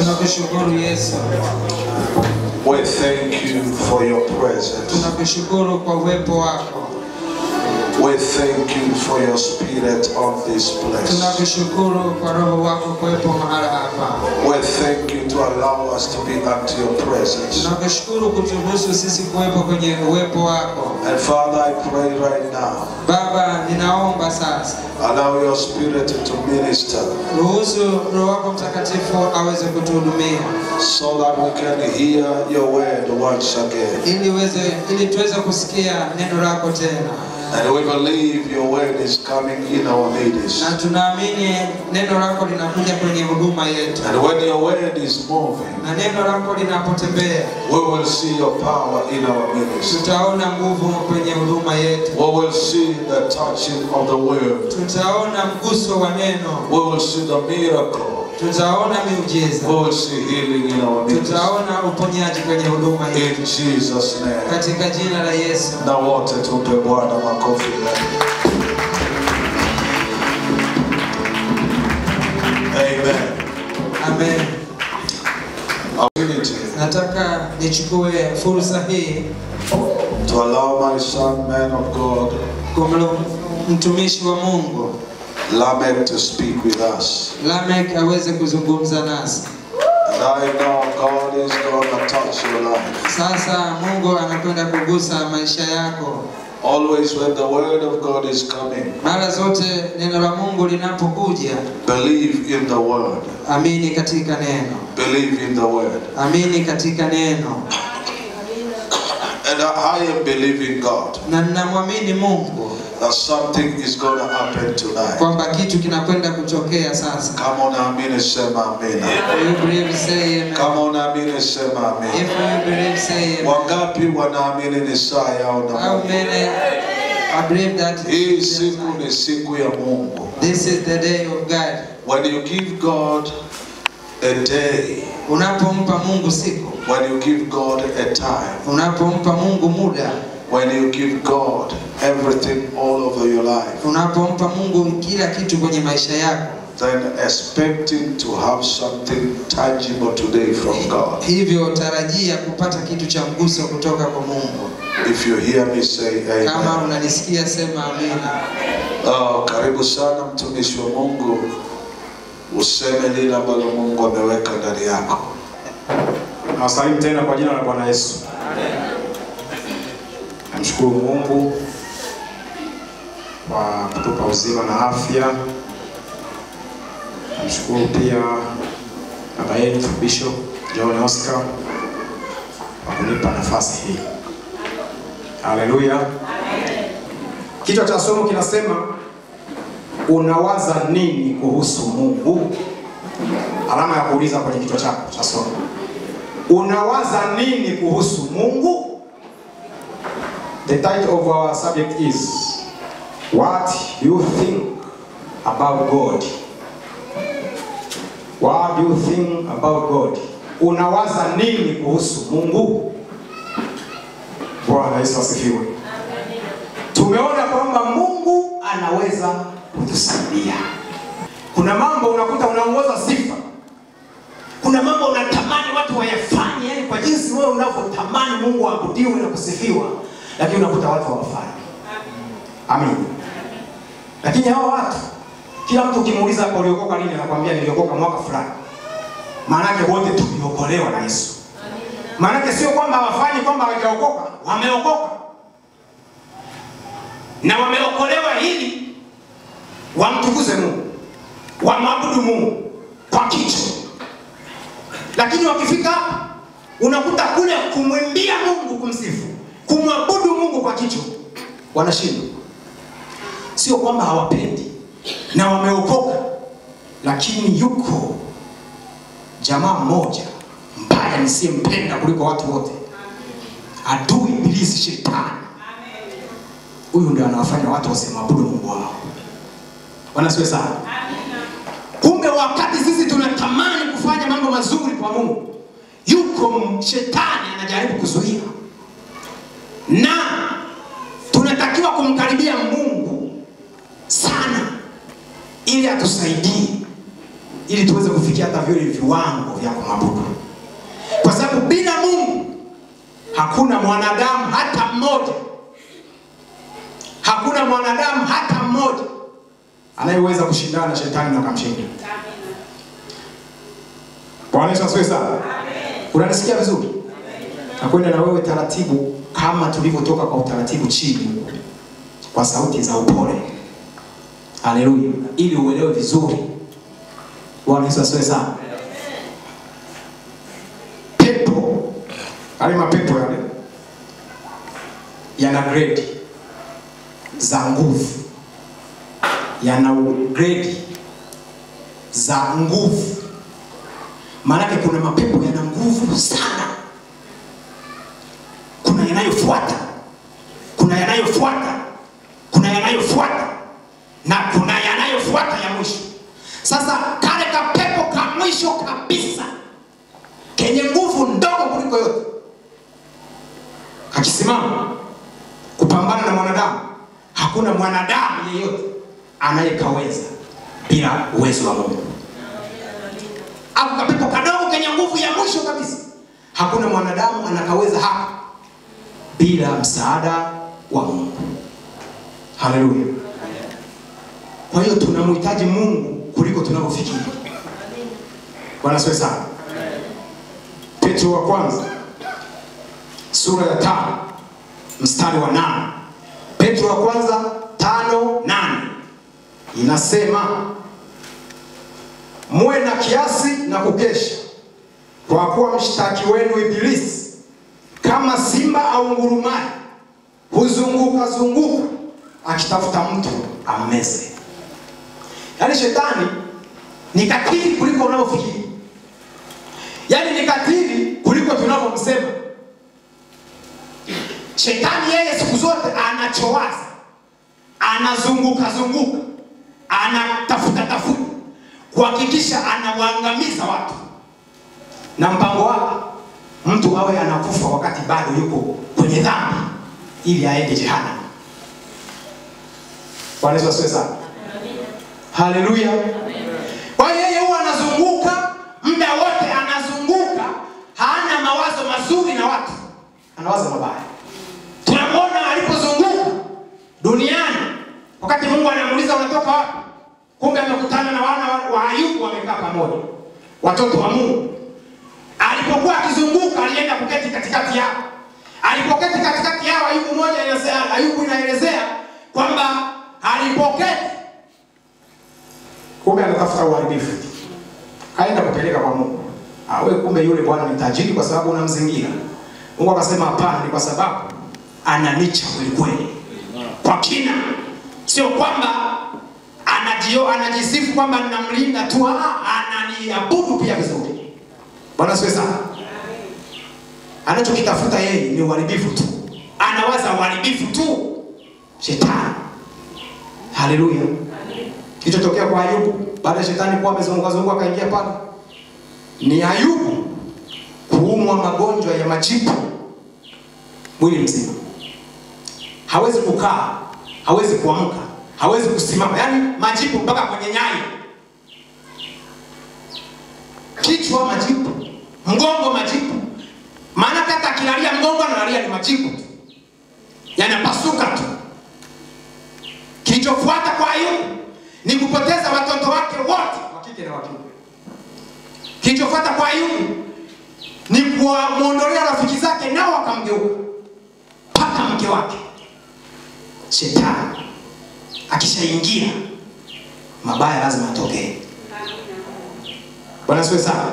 Tunakushukuru Yesu. We thank you for your presence. Tunakushukuru kwa uwepo wako. We thank you for your spirit on this place. Tunakushukuru kwa roho wako kuwepo mahali hapa. We thank you to allow us to be unto your presence. Tunakushukuru kuturuhusu sisi kuwepo kwenye uwepo wako. And Father, I pray right now. Baba, ninaomba sasa. Allow your spirit to minister. Ruhusu Roho wako Mtakatifu aweze kutuhudumia. So that we can hear your word once again. Ili tuweze kusikia neno lako tena. And we believe your word is coming in our midst. Na tunaamini neno lako linakuja kwenye huduma yetu. And when your word is moving, na neno lako linapotembea, we will see your power in our midst. Tutaona nguvu kwenye huduma yetu. We will see the touching of the word. Tutaona mguso wa neno. We will see the miracle. Tutaona miujiza. We will see healing in our midst. Tutaona uponyaji kwenye huduma yetu. In Jesus' name. Katika jina la Yesu. Na wote tupe Bwana makofi. Amen. Amen. Opportunity. Nataka nichukue fursa hii to allow my son, man of God, mtumishi wa Mungu Lamek, to speak with us. Lamek aweze kuzungumza nasi. And I know God is going to touch your life. Sasa Mungu anakwenda kugusa maisha yako. Always when the word of God is coming, mara zote neno la Mungu linapokuja, believe in the word. Amini katika neno. Believe in the word. Amini katika neno. And I am believing God. Na ninamwamini Mungu that something is going to happen tonight. Kwamba kitu kinakwenda kutokea sasa. Come on, amini, sema amina. If you believe, say amen. Come on, amini, sema amina. If you believe, say amen. Wangapi wanaamini ni saa yao na How many I believe that hii siku ni siku ya Mungu. This is the day of God. When you give God a day, unapompa Mungu siku, when you give God a time, unapompa Mungu muda, when you give God everything all over your life, unapompa Mungu kila kitu kwenye maisha yako, then expecting to have something tangible today from God. Hivyo tarajia kupata kitu cha mguso kutoka kwa Mungu. If you hear me, say amen. Kama unanisikia, sema amina. Karibu sana mtumishi wa Mungu, useme lile ambalo Mungu ameweka ndani yako. Nawasalimu tena kwa jina la Bwana Yesu. Namshukuru Mungu kwa kutupa uzima na afya. Namshukuru pia baba yetu Bishop John Oscar kwa kunipa nafasi hii. Haleluya. Kichwa cha somo kinasema unawaza nini kuhusu Mungu? Alama ya kuuliza kwenye kichwa chako cha somo. Unawaza nini kuhusu Mungu? The title of our subject is What you think about God. What do you think about God? Unawaza nini kuhusu Mungu? Bwana Yesu asifiwe. Tumeona kwamba Mungu anaweza kutusaidia. Kuna mambo unakuta unaongoza sifa. Kuna mambo unatamani watu wayafanye, yani kwa jinsi wewe unavyotamani Mungu aabudiwe na kusifiwa, lakini unakuta watu hawafanye. Amen. Lakini hao watu, kila mtu ukimuuliza kwa uliokoka lini, anakuambia niliokoka mwaka fulani. Maana yake wote tuliokolewa na Yesu. Maana yake sio kwamba hawafanyi kwamba hawajaokoka, wameokoka. Na wameokolewa ili wamtukuze Mungu, wamwabudu Mungu kwa kichwa. Lakini wakifika hapa, unakuta kule kumwimbia Mungu, kumsifu, kumwabudu Mungu kwa kichwa, wanashindwa. Sio kwamba hawapendi na wameokoka, lakini yuko jamaa mmoja mbaya nisiyempenda kuliko watu wote, adui ibilisi, shetani. Huyu ndio anawafanya watu wasimwabudu Mungu wao. Wanasiwe sana. Kumbe wakati sisi tunatamani kufanya mambo mazuri kwa Mungu, yuko shetani anajaribu kuzuia. Na tunatakiwa kumkaribia Mungu sana ili atusaidie, ili tuweze kufikia hata vile viwango vya kumwabudu. Kwa sababu bila Mungu hakuna mwanadamu hata mmoja, hakuna mwanadamu hata mmoja anayeweza kushindana na shetani na kumshinda. Bwana Yesu asifiwe sana. Amen. Unanisikia vizuri? Nakwenda na wewe taratibu kama tulivyotoka kwa utaratibu chini, kwa sauti za upole. Haleluya. Ili uelewe vizuri. Bwana Yesu asifiwe sana. Pepo, yale mapepo yale yana grade za nguvu. Yana grade za nguvu. Maana kuna mapepo yana nguvu sana. Kuna yanayofuata. Kuna yanayofuata. Kuna yanayofuata. Na kuna yanayofuata ya mwisho. Sasa kale kapepo ka mwisho kabisa, kenye nguvu ndogo kuliko yote, akisimama kupambana na mwanadamu, hakuna mwanadamu yeyote anayekaweza bila uwezo wa Mungu. Au kapepo kadogo kenye nguvu ya mwisho kabisa, hakuna mwanadamu anakaweza hapa bila msaada wa Mungu. Haleluya. Kwa hiyo tunamhitaji Mungu kuliko tunavyofikiri. Bwana asifiwe sana. Petro wa kwanza sura ya 5 mstari wa 8. Petro wa kwanza 5:8 inasema, muwe na kiasi na kukesha, kwa kuwa mshtaki wenu Ibilisi kama simba au ngurumaye huzunguka zunguka akitafuta mtu ammeze. Yaani shetani ni katili kuliko unavyofikiri. Yaani ni katili kuliko tunavyomsema. Shetani yeye siku zote anachowaza, anazunguka zunguka, anatafuta kuhakikisha anawaangamiza watu. Na mpango wake mtu awe anakufa wakati bado yuko kwenye dhambi ili aende jehanamu. Bwana Yesu asifiwe sana. Haleluya. Kwa hiyo yeye huwa anazunguka muda wote, anazunguka, hana mawazo mazuri na watu, anawaza mabaya. Tunamwona alipozunguka duniani wakati Mungu anamuuliza unatoka wapi, kumbe amekutana na wana wa Ayubu wamekaa pamoja, watoto wa Mungu. Alipokuwa akizunguka alienda kuketi katikati yao. Alipoketi katikati yao, Ayubu inaelezea kwamba alipoketi, kumbe anatafuta uharibifu. Kaenda kupeleka kwa Mungu. Wewe kumbe yule bwana ni tajiri kwa sababu unamzingira. Mungu akasema hapana, ni kwa sababu ananicha kweli kwa kina. Sio kwamba anajisifu kwamba ninamlinda tu, ananiabudu pia vizuri. Bwana asifiwe sana. Anachokitafuta yeye ni uharibifu tu. Anawaza uharibifu tu. Shetani. Haleluya. Kilichotokea kwa Ayubu baada ya shetani kuwa amezunguka akaingia pale, ni Ayubu kuumwa magonjwa ya majipu mwili mzima. Hawezi kukaa, hawezi kuamka, hawezi kusimama. Yaani majipu mpaka kwenye nyayo. Kichwa majipu, mgongo majipu. Maana hata akilalia mgongo analalia ni majipu. Yanapasuka tu. Kilichofuata kwa Ayubu ni kupoteza watoto wake wote, wa kike na wa kiume. Kilichofuata kwa Ayubu ni kuwaondolea rafiki zake, nao wakamgeuka mpaka mke wake. Shetani akishaingia, mabaya lazima atokee. Bwana asifiwe sana.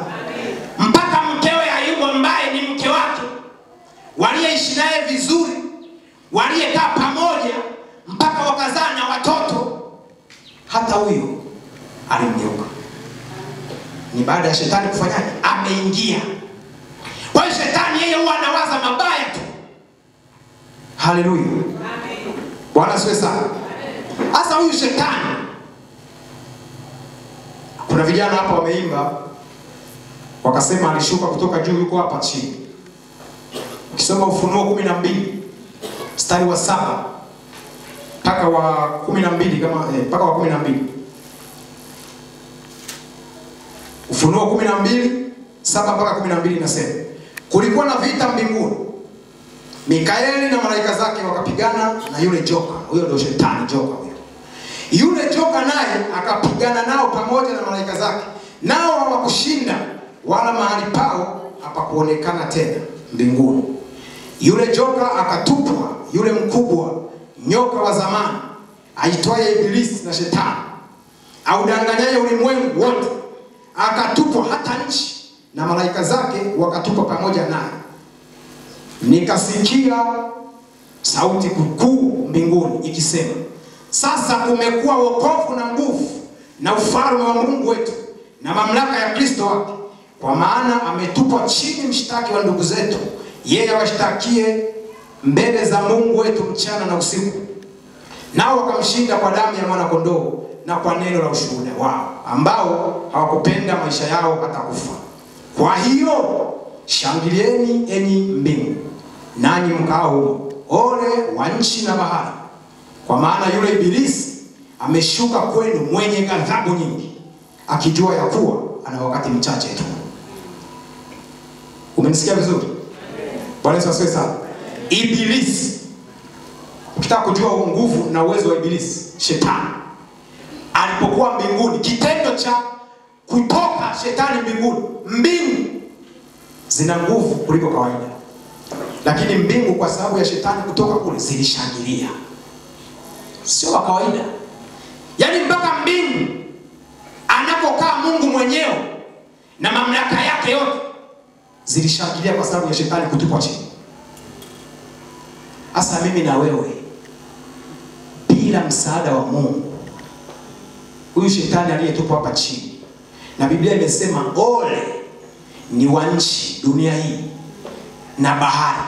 Mpaka mkewe Ayubu ambaye ni mke wake, waliyeishi naye vizuri, waliyekaa pamoja mpaka wakazaa na watoto, hata huyo alimgeuka. Ni baada ya shetani kufanyaje? Ameingia. Kwa hiyo shetani yeye huwa anawaza mabaya tu. Haleluya. Amen. Bwana asifiwe sana. Sasa huyu shetani, kuna vijana hapa wameimba wakasema alishuka kutoka juu yuko hapa chini. Ukisoma Ufunuo 12 mstari wa 7 mpaka wa 12 kama mpaka wa 12. Ufunuo 12:7 mpaka 12 inasema, kulikuwa na vita mbinguni. Mikaeli na malaika zake wakapigana na yule joka. Huyo ndio shetani, joka huyo. Yule joka naye akapigana nao pamoja na malaika zake. Nao hawakushinda, wala mahali pao hapakuonekana tena mbinguni. Yule joka akatupwa, yule mkubwa, nyoka wa zamani, aitwaye Ibilisi na Shetani, audanganyaye ulimwengu wote, akatupwa hata nchi, na malaika zake wakatupwa pamoja naye. Nikasikia sauti kuu mbinguni ikisema, sasa umekuwa wokovu na nguvu na ufalme wa Mungu wetu na mamlaka ya Kristo wake, kwa maana ametupwa chini mshtaki wa ndugu zetu, yeye awashtakie mbele za Mungu wetu mchana na usiku. Nao wakamshinda kwa damu ya mwana kondoo na kwa neno la ushuhuda wao, ambao hawakupenda maisha yao hata kufa. Kwa hiyo shangilieni enyi mbingu, nanyi mkao humo, ole wa nchi na bahari, kwa maana yule Ibilisi ameshuka kwenu mwenye ghadhabu nyingi, akijua ya kuwa ana wakati mchache tu. Umenisikia vizuri? Bwana Yesu asifiwe sana. Ibilisi, ukitaka kujua nguvu na uwezo wa Ibilisi, Shetani alipokuwa mbinguni, kitendo cha kutoka Shetani mbinguni, mbingu zina nguvu kuliko kawaida. Lakini mbingu kwa sababu ya Shetani kutoka kule zilishangilia. Sio wa kawaida. Yaani mpaka mbingu anapokaa Mungu mwenyewe na mamlaka yake yote zilishangilia kwa sababu ya Shetani kutupwa chini. Asa mimi na wewe, bila msaada wa Mungu, huyu Shetani aliyetupwa hapa chini, na Biblia imesema ole ni wa nchi, dunia hii na bahari.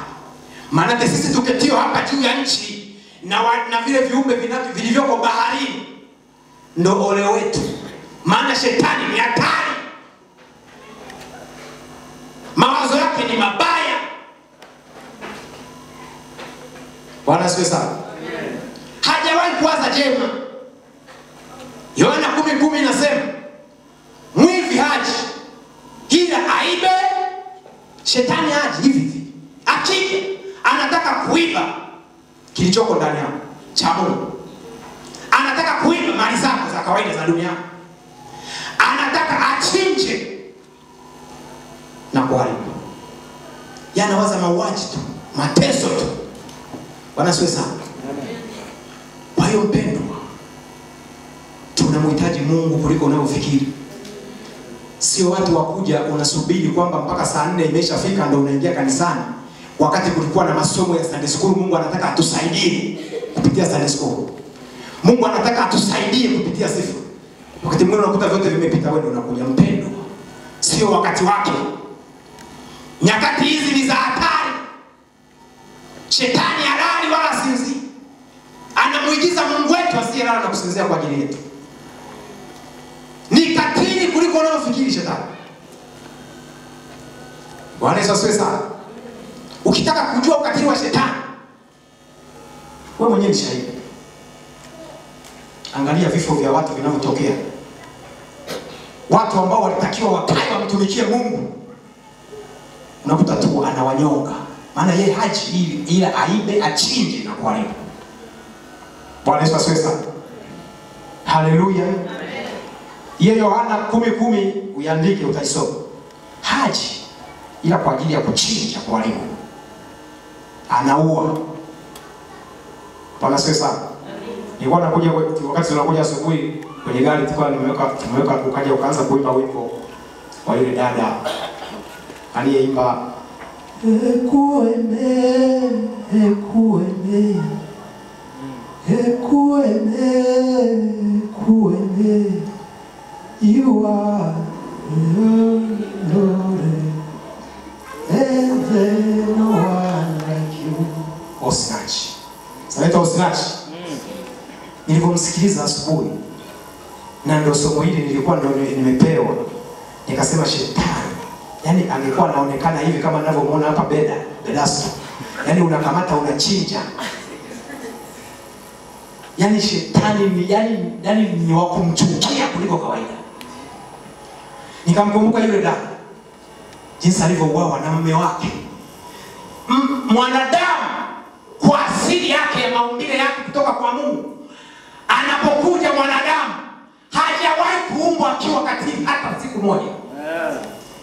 Maana sisi tuketio hapa juu ya nchi na vile viumbe vilivyoko baharini, ndo ole wetu. Maana Shetani ni hatari, mawazo yake ni mabaya. Bwana asifiwe sana. Hajawahi kuwaza jema. Yohana 10:10 inasema, mwivi haji ila aibe. Shetani haji hivi. Akija anataka kuiba kilichoko ndani yako cha Mungu. Anataka kuiba mali zako za kawaida za dunia. Anataka achinje na kuharibu. Yanawaza mauaji tu, mateso tu. Bwana asifiwe sana. Kwa hiyo mpendwa, tunamhitaji Mungu kuliko unavyofikiri. Sio watu wakuja unasubiri kwamba mpaka saa 4 imeshafika ndio unaingia kanisani, wakati kulikuwa na masomo ya Sunday school. Mungu anataka atusaidie kupitia Sunday school. Mungu anataka atusaidie kupitia sifa. Wakati mwingine unakuta vyote vimepita, wewe unakuja. Mpendwa, sio wakati wake. Nyakati hizi ni za hatari. Shetani halali wala sinzi. Anamuigiza Mungu wetu asiyelala na kusinzia kwa ajili yetu. Ni katili kuliko unaofikiri Shetani. Bwana Yesu asifiwe sana. Ukitaka kujua ukatili wa Shetani, wewe mwenyewe ni shahidi. Angalia vifo vya watu vinavyotokea. Watu ambao walitakiwa wakae wamtumikie Mungu, unakuta tu anawanyonga. Maana yeye haji ila aibe, achinje na kuharibu. Bwana Yesu asifiwe sana. Haleluya. Hiyo Yohana 10:10 uiandike, utaisoma. Haji ila kwa ajili ya kuchinja, kuharibu. Anaua. Bwana asifiwe sana. Nilikuwa nakuja wakati tunakuja asubuhi kwenye gari, tulikuwa tumeweka ukaja ukaanza kuimba wimbo wa yule dada aliyeimba Ekueme, ekueme, ekueme, ekueme, you are Lord, and there's no one like you. Osinachi. Sanaita Osinachi. Nilipomsikiliza asubuhi, na ndio somo hili nilikuwa nimepewa, nikasema Shetani, yani angekuwa anaonekana hivi kama ninavyomuona hapa Bedasto. Yani unakamata unachinja. Yani Shetani ni yani ni wa kumchukia kuliko kawaida. Nikamkumbuka yule dada, jinsi alivyouawa na mume wake. Mwanadamu kwa asili yake ya maumbile yake kutoka kwa Mungu, anapokuja mwanadamu hajawahi kuumbwa akiwa katili hata siku moja.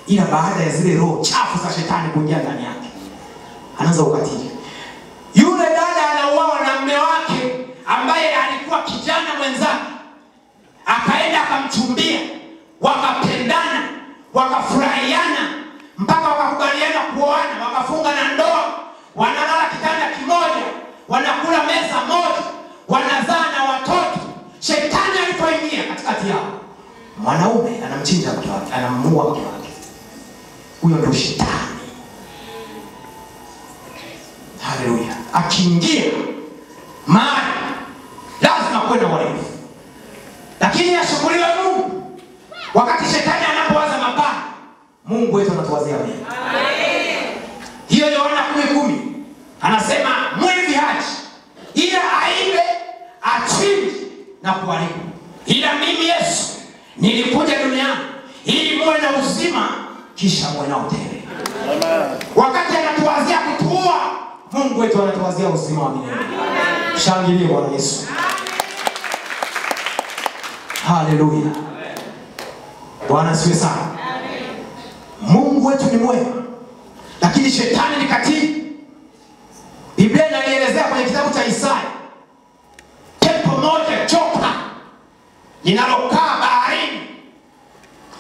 Ila baada ya zile roho chafu za shetani kuingia ndani yake, anaanza ukatili. Yule dada anauawa na mume wake ambaye alikuwa kijana mwenzake. Akaenda akamchumbia, wakapendana, wakafurahiana, mpaka wakakubaliana kuoana, wakafunga na ndoa, wanalala kitanda kimoja, wanakula meza moja, wanazaa na watoto. Shetani alipoingia katikati yao, mwanaume anamchinja mke wake, anamuua mke wake. Huyo ndio shetani. Haleluya. Akiingia mahali lazima kuwe na uhalifu, lakini ashukuriwe Mungu. Wakati shetani anapowaza mabaya, Mungu wetu anatuwazia mema. Amen. Hiyo Yohana 10:10 anasema mwivi haji ila aibe, achinje na kuharibu. Ila mimi Yesu nilikuja duniani ili muwe na uzima, kisha muwe nao tele. Amen. Wakati anatuwazia kutuua, Mungu wetu anatuwazia uzima wa milele. Shangilie Bwana Yesu. Haleluya. Bwana asifiwe sana. Mungu wetu ni mwema, lakini shetani ni katili. Biblia inaelezea kwenye kitabu cha Isaya, pepo moja joka linalokaa baharini,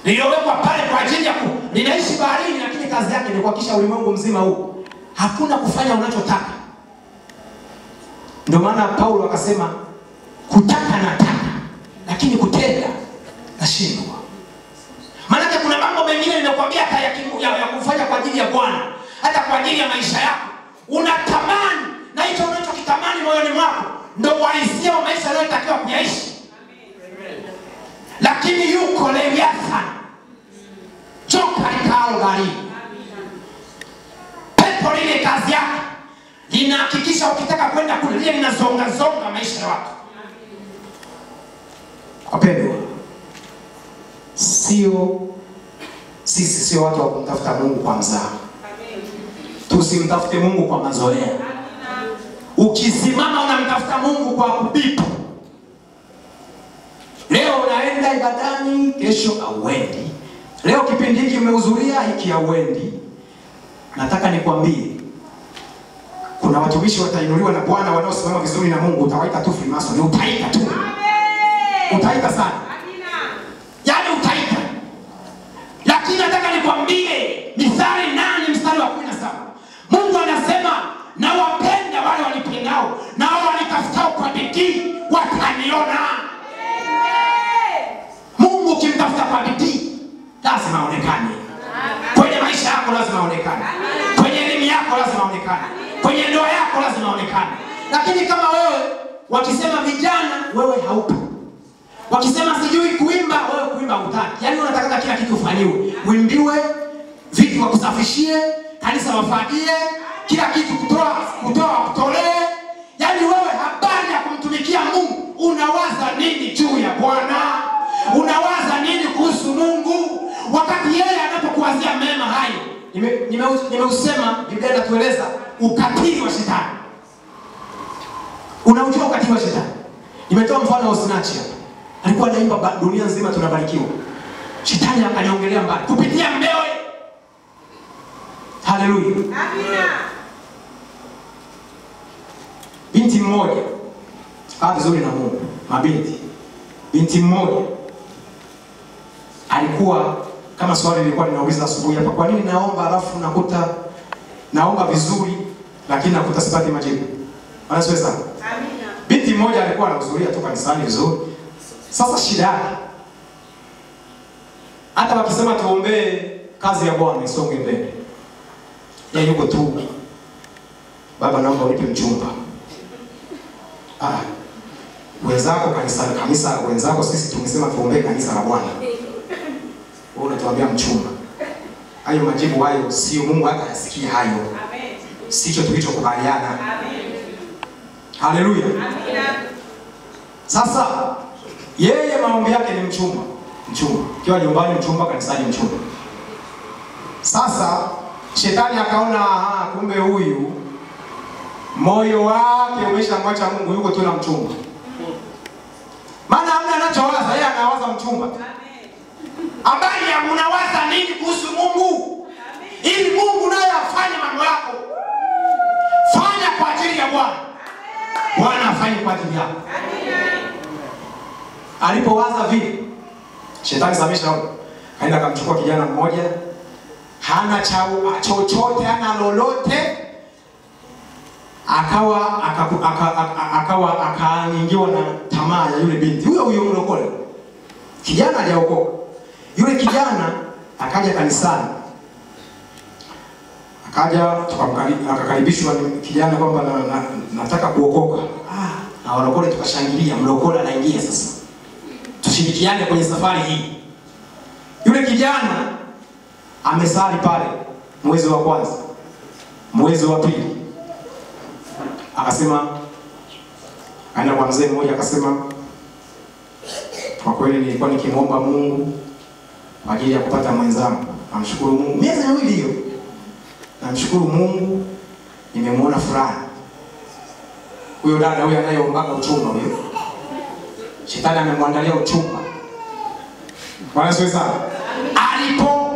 lililowekwa pale kwa ajili ya linaishi baharini, lakini kazi yake ni kuhakikisha ulimwengu mzima huu hakuna kufanya unachotaka. Ndio maana Paulo akasema kutaka nataka, lakini kutenda nashindwa. Maana kuna mambo mengine ninakwambia hata ya kufanya kwa ajili ya Bwana, hata kwa ajili ya maisha yako unatamani, na hicho unachokitamani moyoni mwako ndio uhalisia wa maisha unayotakiwa kuyaishi. Lakini yuko Leviathan, joka likalo baharini. Pepo lile kazi yake linahakikisha ukitaka kwenda kule, lile linazonga zonga maisha ya watu. Wapendwa, sisi sio watu wa kumtafuta Mungu kwa mzaha. Tusimtafute Mungu kwa mazoea. Ukisimama unamtafuta Mungu kwa kubipu, leo unaenda ibadani, kesho hauendi. Leo kipindi hiki umehudhuria, hiki hauendi. Nataka nikwambie, kuna watumishi watainuliwa na Bwana wanaosimama vizuri na Mungu. Utawaita tu Freemason, utaita tu. Utaita sana. Yaani utaita. Lakini nataka nikwambie Mithali 8 mstari wa 17. Mungu anasema, na wapenda wale wanipendao, na wale wanitafutao kwa bidii wataniona. Mungu ukimtafuta kwa bidii lazima aonekane. Kwenye maisha yako lazima aonekane. Kwenye elimu yako lazima aonekane. Kwenye ndoa yako lazima aonekane. Lakini kama wewe wakisema vijana, wewe haupo. Wakisema sijui kuimba, wewe kuimba hutaki. Yaani unataka kila kitu ufanyiwe. Uimbiwe, vitu wakusafishie, kanisa wafagie, kila kitu kutolee. Yaani wewe habari ya kumtumikia Mungu, unawaza nini juu ya Bwana? Unawaza nini kuhusu Mungu? Wakati yeye anapokuwazia mema hayo. Nimeusema, Biblia inatueleza ukatili wa shetani. Unaujua ukatili wa shetani? Nimetoa mfano wa Osinachi. Alikuwa anaimba dunia nzima tunabarikiwa. Shetani akaniongelea mbali kupitia mmewe. Haleluya. Amina. Binti mmoja vizuri na Mungu, binti mmoja alikuwa kama swali lilikuwa ninauliza asubuhi hapa, kwa nini naomba alafu nakuta naomba vizuri lakini nakuta sipati majibu? Anasema sana. Amina. Binti mmoja alikuwa anahudhuria tu kanisani vizuri. Sasa shida yake, hata wakisema tuombee kazi ya Bwana isonge mbele, yeye yuko tu, baba naomba unipe mchumba. Wenzako kanisa wenzako sisi tumesema tuombee kanisa la Bwana, wewe unatuambia mchumba. Hayo majibu hayo sio Mungu hata yasikia hayo. Amen. Sicho tulichokubaliana. Amen. Haleluya. Amina. Sasa yeye maombi yake ni mchumba, mchumba. Ukiwa nyumbani mchumba, kanisani mchumba. Sasa shetani akaona kumbe huyu moyo wake umeshamwacha Mungu, yuko tu na mchumba. Maana hamna anachowaza, yeye anawaza mchumba. Habari ya unawaza nini kuhusu Mungu? Ili Mungu naye afanye mambo yako. Fanya kwa ajili ya Bwana. Bwana afanye kwa ajili yako. Alipowaza vile, shetani samesha kaenda akamchukua kijana mmoja, hana chochote, hana lolote, akaingiwa na tamaa ya yule binti. Huyo mlokole. Kijana hajaokoka. Yule kijana akaja kanisani. Akakaribishwa kijana kwamba nataka kuokoka. Na walokole tukashangilia, mlokole anaingia sasa. Tushirikiane kwenye safari hii. Yule kijana amesali pale mwezi wa kwanza, mwezi wa pili. Akasema, aenda kwa mzee mmoja akasema, kwa kweli nilikuwa nikimwomba Mungu kwa ajili ya kupata mwenzangu. Namshukuru Mungu. Miezi miwili hiyo. Namshukuru Mungu nimemwona fulani. Huyo dada huyo anayeombaga uchumba huyo. Shetani amemwandalia uchumba. Bwana asifiwe sana. Alipo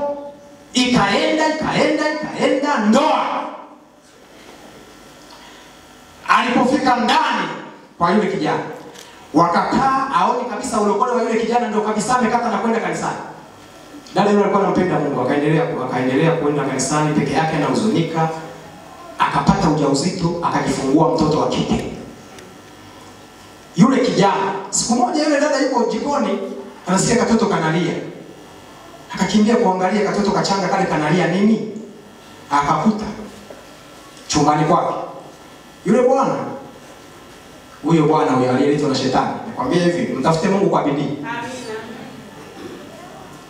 ikaenda ndoa. Alipofika ndani kwa yule kijana, wakakaa, aone kabisa ulokole wa yule kijana ndio kabisa amekata na kwenda kanisani. Dada yule alikuwa anampenda Mungu, akaendelea kwenda kanisani peke yake na huzunika. Akapata ujauzito, akajifungua mtoto wa kike. Yule kijana, siku moja yule dada yuko jikoni, anasikia katoto kanalia. Akakimbia kuangalia katoto kachanga kale kanalia nini? Akakuta chumbani kwake. Yule bwana, huyo aliyeletwa na shetani. Nakwambia hivi, mtafute Mungu kwa bidii. Amina.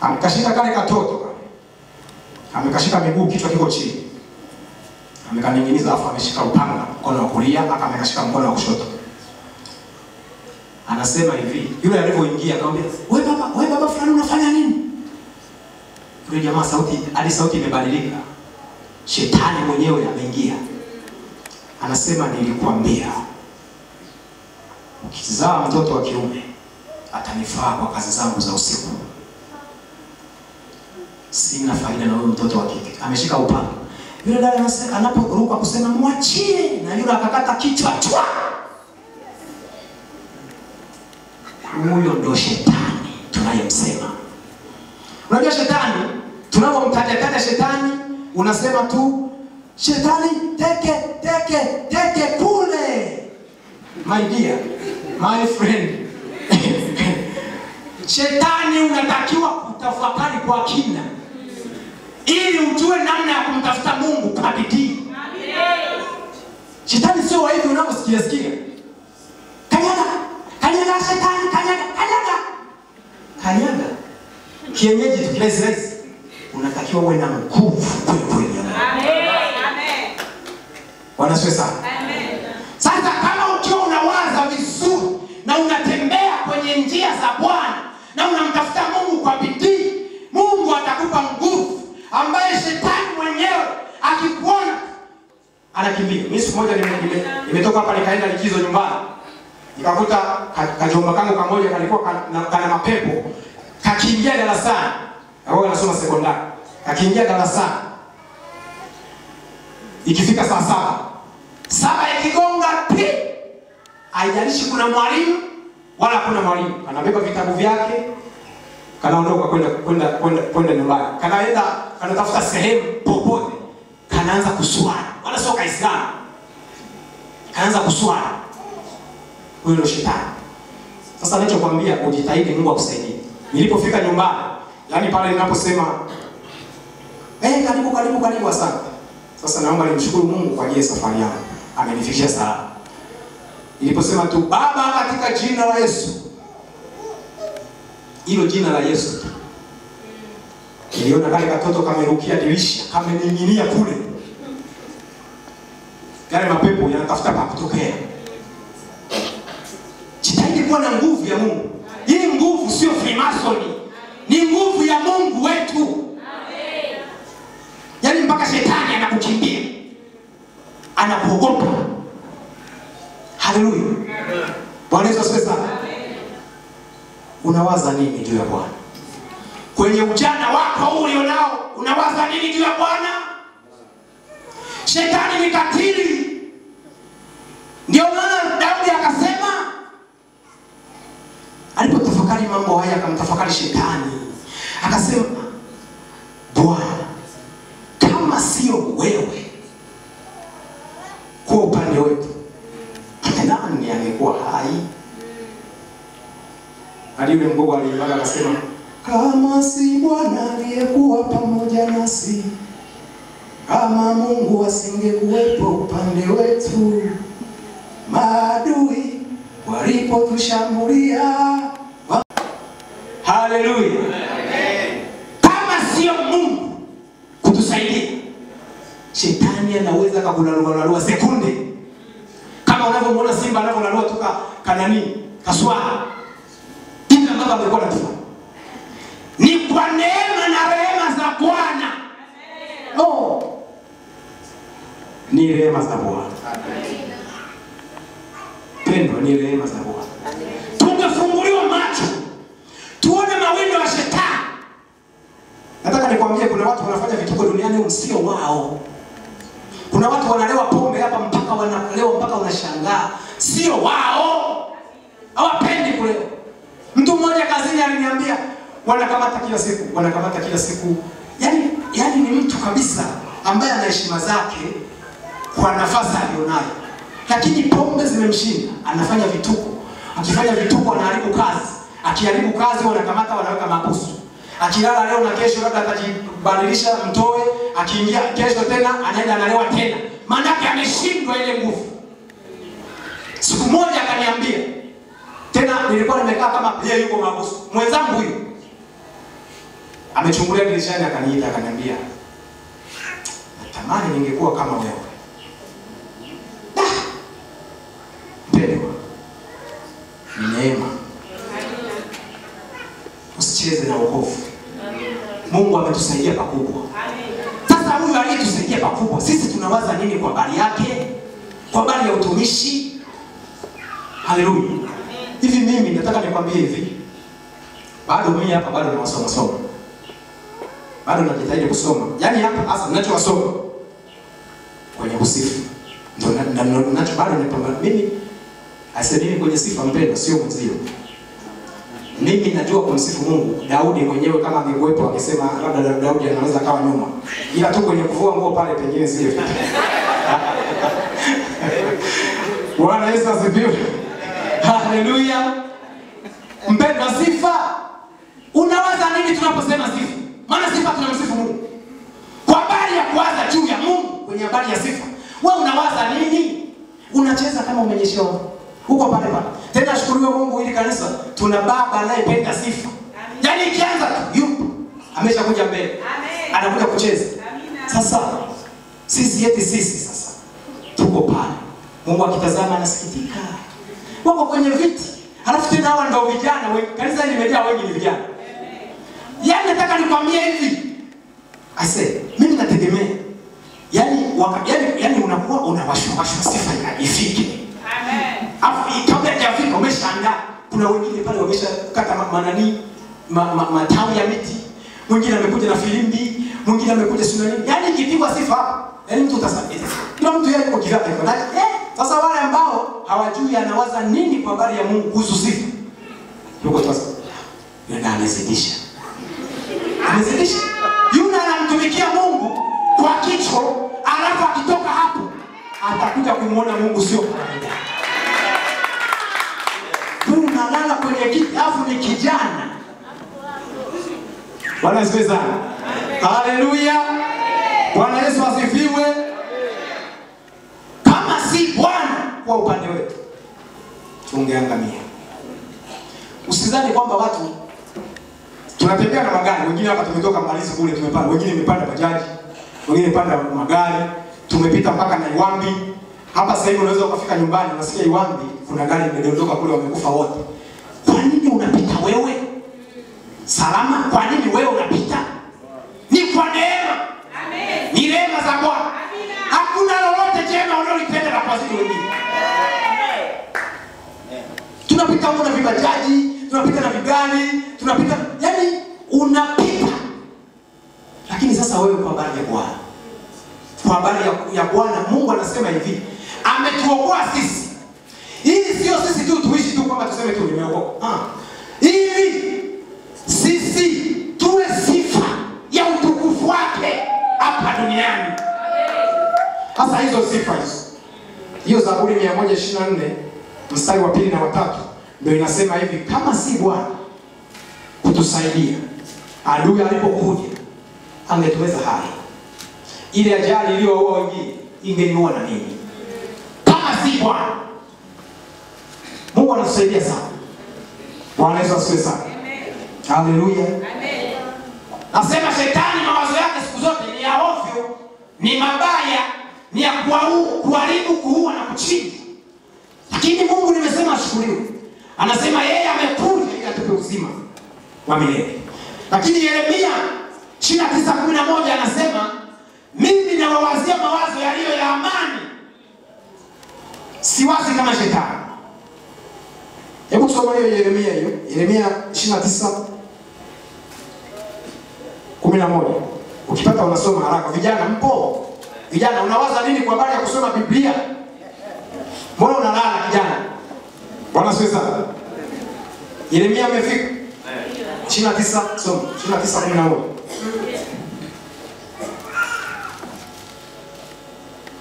Amekashika kale katoto. Amekashika miguu, kichwa kiko chini. Amekaninginiza, afu ameshika upanga mkono wa kulia, akamekashika mkono wa kushoto. Anasema hivi, yule alipoingia akamwambia, "Wewe baba fulani unafanya nini?" Yule jamaa sauti imebadilika. Shetani mwenyewe ameingia. Anasema, "Nilikwambia ukizaa mtoto wa kiume atanifaa kwa kazi zangu za usiku. Sina faida na huyo mtoto wa kike." Ameshika upanga. Yule dada anaporuka kusema mwachie, na yule akakata kichwa chwa. Huyo ndo shetani tunayemsema. Unajua shetani, tunapomtaja shetani, unasema tu shetani teke kule. My dear, my friend. Shetani unatakiwa kutafakari kwa kina, ili ujue namna ya kumtafuta Mungu kwa bidii. Shetani sio hivi unavyosikia. Kanyaga shetani, kanyaga. Kienyeji tu place. Unatakiwa uwe na nguvu kweli. Amen. Bwana asifiwe sana. Amen. Sasa kama ukiwa unawaza vizuri na unatembea kwenye njia za Bwana na unamtafuta Mungu kwa bidii, Mungu atakupa nguvu ambaye shetani mwenyewe akikuona anakimbia. Mimi siku moja nimetoka hapa nikaenda likizo nyumbani. Nikakuta kajomba kangu kamoja kalikuwa kana mapepo. Kakiingia darasani. Wao wanasoma sekondari. Kakiingia darasani. Ikifika saa 7 ikigonga pi. Haijalishi kuna mwalimu wala kuna mwalimu. Anabeba vitabu vyake. Kanaondoka kwenda nyumbani. Kanaenda anatafuta sehemu popote. Kanaanza kuswali. Wala sio Kiislamu. Kanaanza kuswali. Huyo ndio shetani. Sasa ninachokuambia ujitahidi, Mungu akusaidie. Nilipofika nyumbani, yani pale ninaposema karibu asante. Sasa naomba nimshukuru Mungu kwa ajili ya safari yangu. Amenifikisha salama. Niliposema tu Baba katika jina la Yesu. Hilo jina la Yesu. Niliona kale katoto kamerukia dirisha, kameninginia kule. Yale mapepo yanatafuta pa kutokea. Jitahidi kuwa na nguvu ya Mungu. Hii nguvu sio Freemason. ni nguvu ya Mungu wetu. Yaani mpaka shetani anakukimbia, anakuogopa. Haleluya. Bwana Yesu asifiwe sana. Unawaza nini juu ya Bwana? Kwenye ujana wako ulionao, unawaza nini juu ya Bwana? Shetani ni katili. Ndio maana Daudi akasema, alipotafakari mambo haya akamtafakari shetani. Akasema, Bwana, kama sio wewe kwa upande wetu, nani angekuwa hai? Hadi yule mgogo aliimba akasema, kama si Bwana aliyekuwa pamoja nasi, kama Mungu asingekuwepo upande wetu, maadui walipotushambulia. Haleluya. Kama sio Mungu kutusaidia, shetani anaweza kukulalua sekunde. Kama unavyomwona simba anavyolalua toka kanani kaswala. Hivi ambavyo amekuwa anafanya. Ni kwa neema na rehema za Bwana. No. Ni rehema za Bwana. Pendwa, ni rehema za Bwana. Tungefunguliwa macho tuone mawindo ya shetani. Nataka nikwambie kuna watu wanafanya vituko duniani sio wao. Kuna watu wanalewa pombe hapa mpaka wanalewa mpaka unashangaa. Sio wao. Hawapendi kulewa. Mtu mmoja kazini aliniambia wanakamata kila siku. Yaani ni mtu kabisa ambaye ana heshima zake kwa nafasi alionayo. Lakini pombe zimemshinda, anafanya vituko. Akifanya vituko anaharibu kazi. Akiharibu kazi wanakamata wanaweka mahabusu. Akilala leo na kesho labda atajibadilisha mtoe, akiingia kesho tena anaenda analewa tena. Maana yake ameshindwa ile nguvu. Siku moja akaniambia, tena nilikuwa nimekaa kama yeye yuko mahabusu. Mwenzangu huyu amechungulia dirishani akaniita akaniambia, natamani ningekuwa kama wewe. Mpendwa, ni neema. Usicheze na wokovu. Mungu ametusaidia pakubwa. Sasa huyu aliyetusaidia pakubwa, sisi tunawaza nini kwa habari yake? Kwa habari ya utumishi? Haleluya. Hivi mimi nataka nikwambie hivi. Bado mimi hapa bado nasoma. Bado najitahidi kusoma. Yaani hapa hasa ninachowasoma kwenye kusifu. Ndio ninacho bado napambana. Mimi asemeni kwenye sifa mpendwa sio mzio. Mimi najua kumsifu Mungu. Daudi mwenyewe kama angekuwepo angesema labda Daudi anaweza kawa nyuma. Ila tu kwenye kuvua nguo pale pengine zile vitu. Bwana Yesu asifiwe. Haleluya. Mpendwa, sifa. Unawaza nini tunaposema sifa? Maana sifa tunamsifu Mungu. Kwa habari ya kuwaza juu ya Mungu kwenye habari ya sifa. Wewe unawaza nini? Unacheza kama umenyeshewa. Huko pale pale. Tena shukuriwe Mungu ili kanisa tuna baba anayependa sifa. Yaani ikianza tu yupo ameshakuja mbele. Amen. Anakuja kucheza. Amina. Sasa sisi sasa tuko pale. Mungu akitazama anasikitika. Wako kwenye viti. Halafu tena hawa ndio vijana, kanisa hili limejaa wengi ni vijana. Yaani nataka nikwambie hivi. Mimi nategemea. Yaani unakuwa unawashwa sifa ifike. Amen. Afu kabla hajafika umeshaandaa. Kuna wengine pale wameshakata matawi ya miti. Mwingine amekuja na filimbi, mwingine amekuja sunani. Yaani ikipigwa sifa hapa, yaani mtu utasabiti. Kila mtu yeye yuko kivyake. Sasa wale ambao hawajui anawaza nini kwa habari ya Mungu kuhusu sifa. Yuko sasa. Yeye anazidisha. Anazidisha. Yule anamtumikia Mungu kwa kichwa, alafu akitoka hapo atakuja kumuona Mungu sio kawaida. Huyu unalala kwenye kiti alafu ni kijana. Bwana asifiwe sana. Haleluya. Bwana Yesu asifiwe. Kama si Bwana kwa upande wetu, tungeangamia. Usidhani kwamba watu tunatembea na magari, wengine hapa tumetoka Mbalizi kule tumepanda, wengine wamepanda bajaji, wengine wamepanda magari, tumepita mpaka na Iwambi. Hapa sasa hivi unaweza ukafika nyumbani unasikia Iwambi kuna gari limedondoka kule wamekufa wote. Kwa nini unapita wewe? salama. Kwa nini wewe unapita? Ni kwa neema. Amen. Ni neema za Bwana. Hakuna lolote jema unalolipenda la kuzidi wengine. Tunapita huko na vibajaji, tunapita na vigari, tunapita, yani unapita. Lakini sasa wewe kwa habari ya Bwana. Kwa habari ya Bwana, Mungu anasema hivi, ametuokoa sisi. Hii sio sisi tu tuishi tu kwamba tuseme tu nimeokoka. Ili sisi tuwe sifa ya utukufu wake hapa duniani. Sasa hizo sifa hiyo Zaburi 124 mstari wa 2 na wa 3 ndio inasema hivi, kama si Bwana kutusaidia, adui alipokuja angetuweza hai. Ile ajali iliyoua wengine ingeniua na nini? Kama si Bwana. Mungu anatusaidia sana. Bwana Yesu asifiwe sana. Amen. Haleluya. Amen. Nasema shetani mawazo yake siku zote ni ya ovyo, ni mabaya, ni ya kuharibu, kuua na kuchinja. Lakini Mungu nimesema ashukuriwe. Anasema yeye amekuja ili atupe uzima wa milele. Lakini Yeremia 29:11 anasema mimi nawawazia mawazo yaliyo ya amani. Siwazi kama shetani. Hebu tusome hiyo Yeremia hiyo. Yeremia 29:11. Ukipata unasoma haraka. Vijana mpo? Vijana unawaza nini kwa habari ya kusoma Biblia? Mbona unalala kijana? Bwana asifiwe sana. Yeremia amefika? 29 soma. 29:11.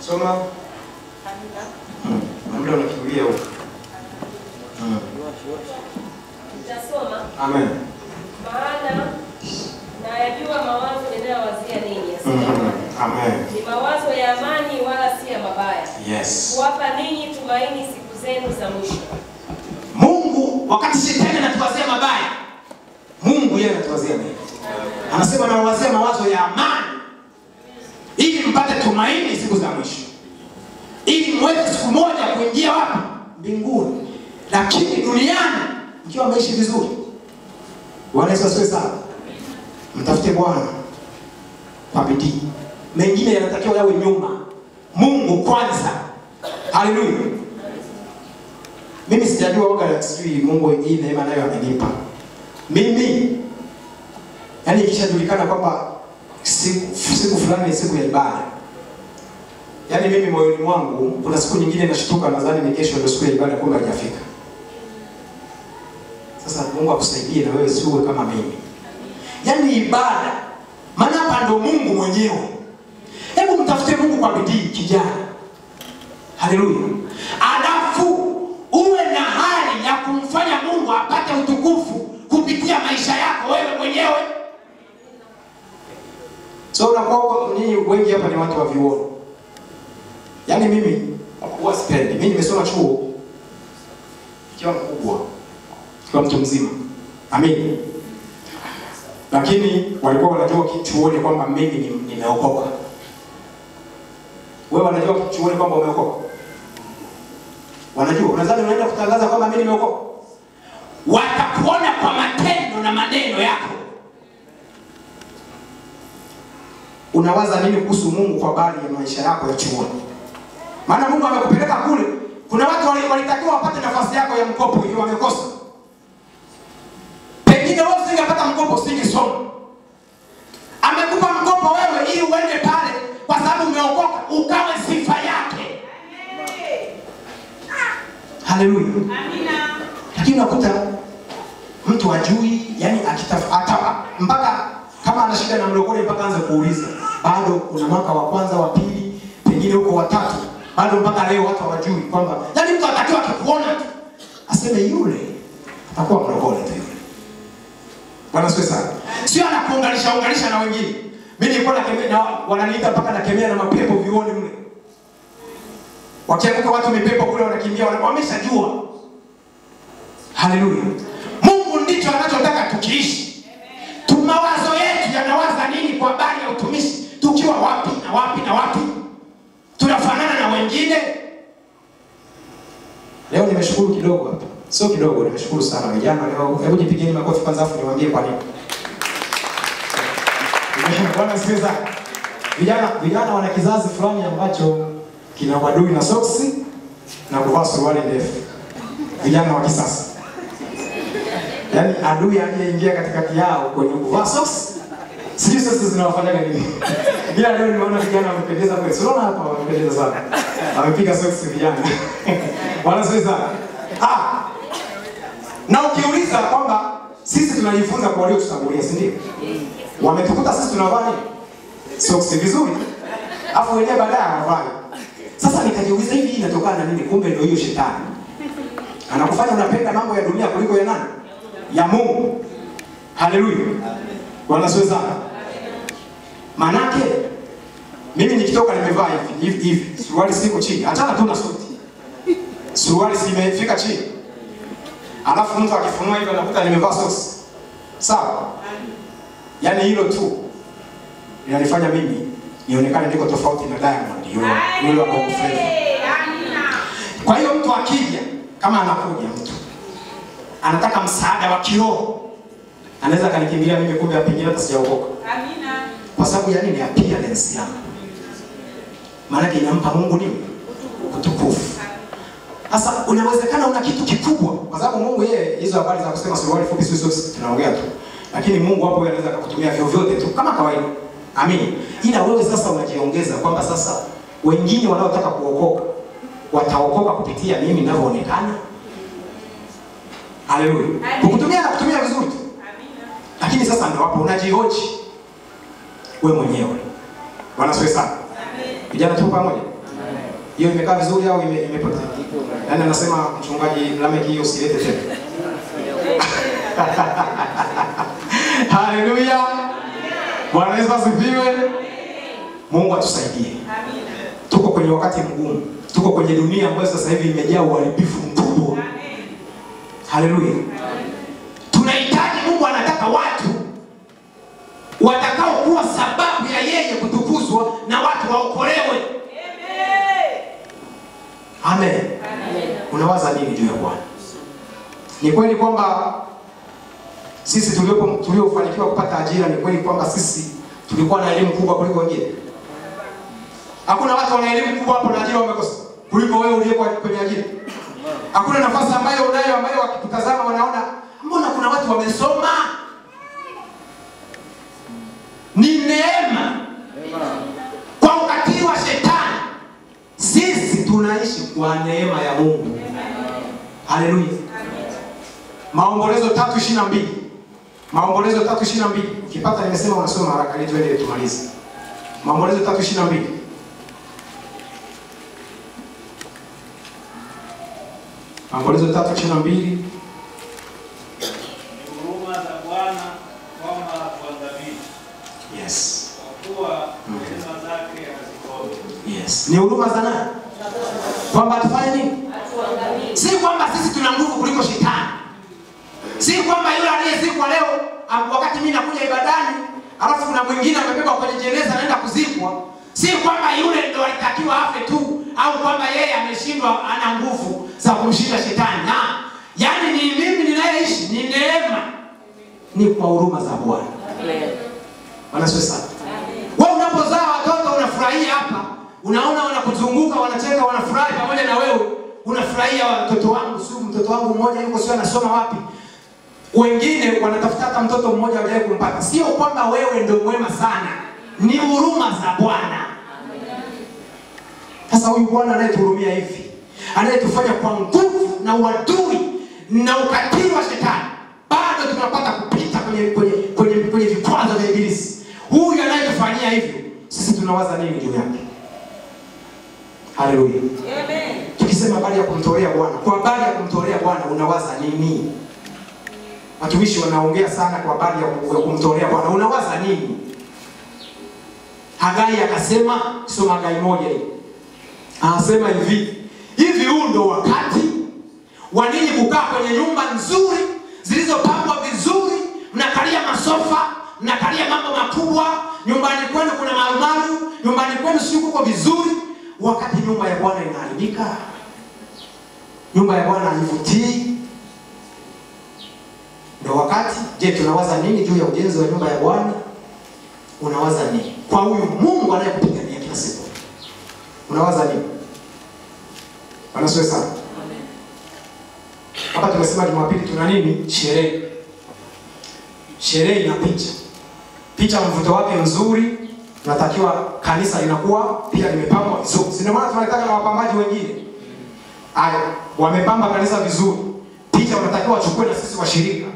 Soma. Mbona unakimbia huko? Nitasoma. Amen. Maana nayajua mawazo ninayowazia ninyi. Amen. Ni mawazo ya amani wala si ya mabaya. Yes. Kuwapa ninyi tumaini siku zenu za mwisho. Mungu wakati shetani anatuwazia mabaya, Mungu yeye anatuwazia mema. Anasema anawazia mawazo ya amani ili mpate tumaini siku za mwisho. Ili mweze siku moja kuingia wapi? Mbinguni. Lakini duniani mkiwa maishi vizuri. Bwana Yesu asifiwe sana. Mtafute Bwana kwa bidii. Mengine yanatakiwa yawe nyuma. Mungu kwanza. Haleluya. Mimi sijajua waga sijui Mungu hii neema nayo amenipa. Mimi yani ikishajulikana kwamba siku fulani ni siku ya ibada. Yaani mimi moyoni mwangu kuna siku nyingine nashtuka nadhani ni kesho ndio siku ya ibada kumbe haijafika. Sasa Mungu akusaidie na wewe usiwe kama mimi. Yaani ibada maana hapa ndo Mungu mwenyewe. Hebu mtafute Mungu kwa bidii kijana. Haleluya. Alafu uwe na hali ya kumfanya Mungu apate utukufu kupitia maisha yako wewe mwenyewe. So unakuwa ninyi wengi hapa ni watu wa viuno. Yaani mimi huwa sipendi. Mimi nimesoma chuo kiwa mkubwa. Kiwa mtu mzima. Amen. Lakini walikuwa wanajua chuoni kwamba mimi nimeokoka. Wewe wanajua chuoni kwamba umeokoka? Wanajua. Unadhani unaenda kutangaza kwamba mimi nimeokoka? Watakuona kwa matendo na maneno yako. Unawaza nini kuhusu Mungu kwa habari ya maisha yako ya chuoni? Maana Mungu amekupeleka kule. Kuna watu walitakiwa wapate nafasi yako ya mkopo hiyo wamekosa. Pengine wewe usingepata mkopo usingesoma. Amekupa mkopo wewe ili uende pale kwa sababu umeokoka ukawe sifa yake. Haleluya. Amina. Lakini unakuta mtu ajui, yani akitafuta mpaka kama ana shida na mlokole mpaka anza kuuliza. Bado kuna mwaka wa kwanza, wa pili, pengine huko wa tatu. Bado mpaka leo watu hawajui kwamba yani mtu atakiwa akikuona tu aseme yule atakuwa mlokole tu yule. Bwana asifiwe sana. Sio anakuunganisha na wengine. Mimi nilikuwa na wananiita mpaka nakemea na mapepo vioni mle. Wakianguka watu mipepo kule wanakimbia wameshajua. Haleluya. Mungu ndicho anachotaka tukiishi. Mawazo yetu yanawaza nini kwa habari ya utumishi? Tukiwa wapi na wapi na wapi? Tunafanana na wengine? Leo nimeshukuru kidogo hapa. Sio kidogo, nimeshukuru sana vijana leo. Hebu jipigeni makofi kwanza afu niwaambie kwa nini. Bwana sikiza. Vijana wana kizazi fulani ambacho kina wadui na soksi na kuvaa suruali ndefu. Vijana wa kisasa. Yaani adui aliyeingia katikati yao kwenye kuvaa soksi. Sijui sasa zinawafanya nini. Bila leo nimeona vijana wamependeza kweli. Unaona hapa wamependeza sana. Wamepiga soksi vijana. Bwana sikiza. Na ukiuliza kwamba sisi tunajifunza kwa walio tutangulia, si ndio? Wametukuta sisi tunavaa nini? Soksi vizuri. Afu wenyewe baadaye wanavaa. Sasa nikajiuliza hivi inatokana na nini? Kumbe ndio hiyo shetani. Anakufanya unapenda mambo ya dunia kuliko ya nani? Ya Mungu. Haleluya. Bwana asifiwe sana. Manake mimi nikitoka nimevaa hivi, suruali siko chini. Achana tu na suti. Suruali simefika chini. Alafu mtu akifunua hivyo anakuta nimevaa soksi. Sawa? Yaani hilo tu linanifanya mimi nionekane niko tofauti na Diamond yule wa Bongo Flava. Kwa hiyo mtu akija, kama anakuja mtu anataka msaada wa kiroho, anaweza kanikimbilia mimi, kumbe apengine hata sijaokoka. Amina. Kwa sababu ya nini? Appearance yangu. Maana inampa Mungu nini? Utukufu. Sasa unawezekana una kitu kikubwa, kwa sababu Mungu yeye hizo habari za kusema suruali fupi sisi tunaongea tu. Lakini Mungu hapo anaweza kukutumia vyovyote tu kama kawaida. Amini. Ila wewe sasa unajiongeza kwamba sasa wengine wanaotaka kuokoka wataokoka kupitia mimi ninavyoonekana. Haleluya. Kukutumia na kutumia vizuri tu. Amina. Lakini sasa ndio hapo unajihoji wewe mwenyewe. Bwana asifiwe sana. Amen. Vijana tu pamoja. Hiyo imekaa vizuri au imepotea? Yaani anasema mchungaji Lameki hiyo usilete tena. Haleluya. Bwana Yesu asifiwe. Mungu atusaidie. Amina. Tuko kwenye wakati mgumu. Tuko kwenye dunia ambayo sasa hivi imejaa uharibifu mkubwa. Haleluya. Tunahitaji, Mungu anataka watu watakao kuwa sababu ya yeye kutukuzwa na watu waokolewe. Amen. Amen. Unawaza nini juu ya Bwana? Ni kweli kwamba sisi tuliofanikiwa kupata ajira, ni kweli kwamba sisi tulikuwa na elimu kubwa kuliko wengine? Hakuna watu wana elimu kubwa hapo na ajira wamekosa kuliko wewe uliyekuwa kwenye ajira. Hakuna nafasi ambayo unayo ambayo wakikutazama wanaona mbona kuna watu wamesoma. Ni neema. Kwa ukatili wa shetani sisi tunaishi kwa neema ya Mungu. Haleluya. Maombolezo 3:22. Maombolezo 3:22. Ukipata nimesema unasoma haraka ili tuende tumalize. Maombolezo 3:22. Maombolezo 3:22. Huruma za Bwana kwamba kuadhibu. Yes. Kwa kuwa rehema zake hazikomi. Yes. Ni huruma za nani? Kwamba tufanye nini? Si kwamba sisi tuna nguvu kuliko shetani. Si kwamba yule aliyezikwa leo wakati mimi nakuja ibadani, alafu kuna mwingine amebeba kwenye jeneza anaenda kuzikwa. Si kwamba yule ndo alitakiwa afe tu, au kwamba yeye ameshindwa, ana nguvu za kumshinda shetani. Na yaani ni mimi ninayeishi, ni neema. Ni kwa huruma za Bwana. Amen. Bwana asifiwe sana. Wewe unapozaa watoto unafurahia hapa. Unaona wanakuzunguka, wanacheka, wanafurahi pamoja na wewe. Unafurahia watoto wangu, sio mtoto wangu mmoja yuko sio anasoma wapi. Wengine wanatafuta hata mtoto mmoja wajaye kumpata. Sio kwamba wewe ndio mwema sana. Ni huruma za Bwana. Sasa huyu Bwana anayetuhurumia hivi, anayetufanya kwa nguvu na uadui na ukatili wa shetani, bado tunapata kupita kwenye vikwazo vya ibilisi. Huyu anayetufanyia hivyo, sisi tunawaza nini juu yake? Haleluya. Amen. Tukisema habari ya kumtolea Bwana, kwa habari ya kumtolea Bwana unawaza nini? Watumishi wanaongea sana kwa habari ya kumtolea Bwana. Unawaza nini? Hagai akasema, soma Hagai 1 hii. Anasema hivi huu ndo wakati wa ninyi kukaa kwenye nyumba nzuri zilizopambwa vizuri, mnakalia masofa, mnakalia mambo makubwa, nyumbani kwenu kuna marumaru, nyumbani kwenu si kuko vizuri, wakati nyumba ya Bwana inaharibika. Nyumba ya Bwana haivutii, Ndio wakati. Je, tunawaza nini juu ya ujenzi wa nyumba ya Bwana? Unawaza nini kwa huyu Mungu anayekupigania kila siku? Unawaza nini? Bwana asifiwe sana. Hapa tumesema Jumapili tuna nini? Sherehe. Sherehe ina picha. Picha mvuto wake mzuri, tunatakiwa kanisa linakuwa pia limepambwa vizuri. Si ndio maana tunataka na wapambaji wengine. Haya, wamepamba kanisa vizuri. Picha unatakiwa wachukue na sisi washirika.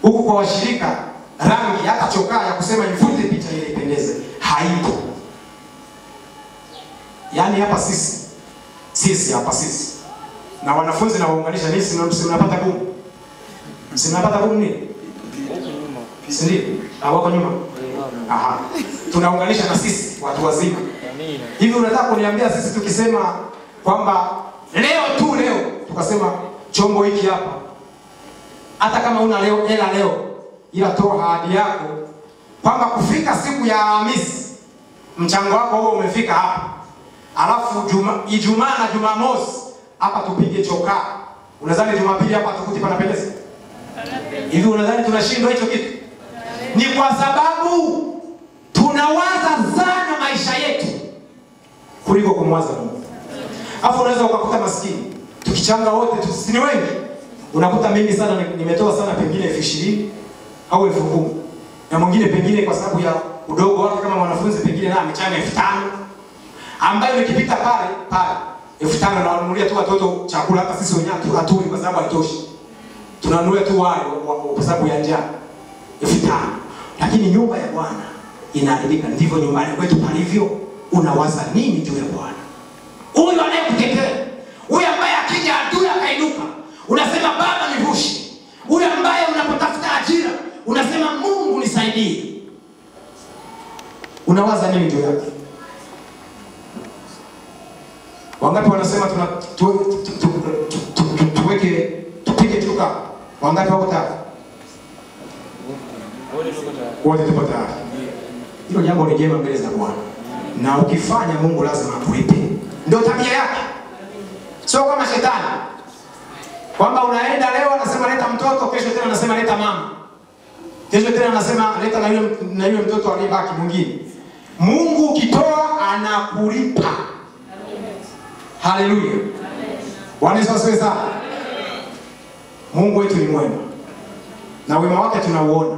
Huku kwa washirika rangi hata chokaa ya kusema nivute picha ile ipendeze haipo. Yaani hapa sisi hapa na wanafunzi na waunganisha nini, mnapata gumu. Mnapata gumu nini? Si ndio? Hawako nyuma. Aha. Tunaunganisha na sisi watu wazima. Hivi unataka kuniambia sisi tukisema kwamba leo tukasema chombo hiki hapa, hata kama una leo ila toa ahadi yako kwamba kufika siku ya Alhamisi mchango wako huo umefika hapa, alafu Ijumaa na Jumamosi hapa tupige chokaa. Unadhani Jumapili hapa tukuti panapendeza? Hivi unadhani tunashindwa hicho kitu? Ni kwa sababu tunawaza sana maisha yetu kuliko kumwaza Mungu. Alafu unaweza ukakuta maskini tukichanga wote tusini wengi, unakuta mimi sana nimetoa sana pengine 20,000 au 10,000, na mwingine pengine kwa sababu ya udogo wake kama mwanafunzi pengine na amechanga 5,000, ambayo nikipita pale 5,000 na wanunulia tu watoto chakula, hata sisi wenyewe hatuli kwa sababu haitoshi. Tunanunulia tu wale kwa sababu ya njaa 5,000. Lakini nyumba ya Bwana inaharibika. Ndivyo nyumbani kwetu palivyo. Unawaza nini juu ya Bwana? Huyu anayekutetea, huyu ambaye akija adui akainuka, unasema Baba nivushe. Huyu ambaye unapotafuta ajira, unasema Mungu nisaidie. Unawaza nini juu yake? Wangapi wanasema tupige tuka? Wangapi wako tayari? Wote tupo tayari. Hilo jambo ni jema mbele za Bwana. Na ukifanya Mungu lazima akulipe. Ndio tabia yake. Sio kama shetani. Kwamba unaenda leo anasema leta mtoto, kesho tena anasema leta mama. Kesho tena anasema leta na yule mtoto aliyebaki mwingine. Mungu ukitoa anakulipa. Haleluya. Bwana Yesu asifiwe sana. Mungu wetu ni mwema. Na wema wake tunauona.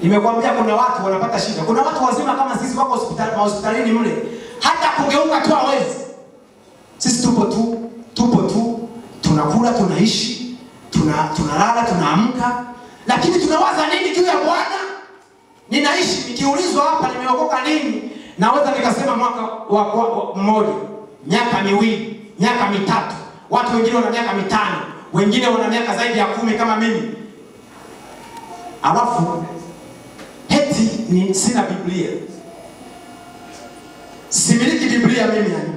Nimekwambia kuna watu wanapata shida. Kuna watu wazima kama sisi wako hospitalini mle. Hata kugeuka tu hawezi. Sisi tupo tu, tunakula, tunaishi, tunalala, tunaamka. Lakini tunawaza nini juu ya Bwana? Ninaishi nikiulizwa hapa nimeokoka nini? Naweza nikasema mwaka mmoja, miaka miwili, miaka mitatu. Watu wengine wana miaka 5, wengine wana miaka zaidi ya 10 kama mimi. Alafu eti ni sina Biblia. Similiki Biblia mimi, yani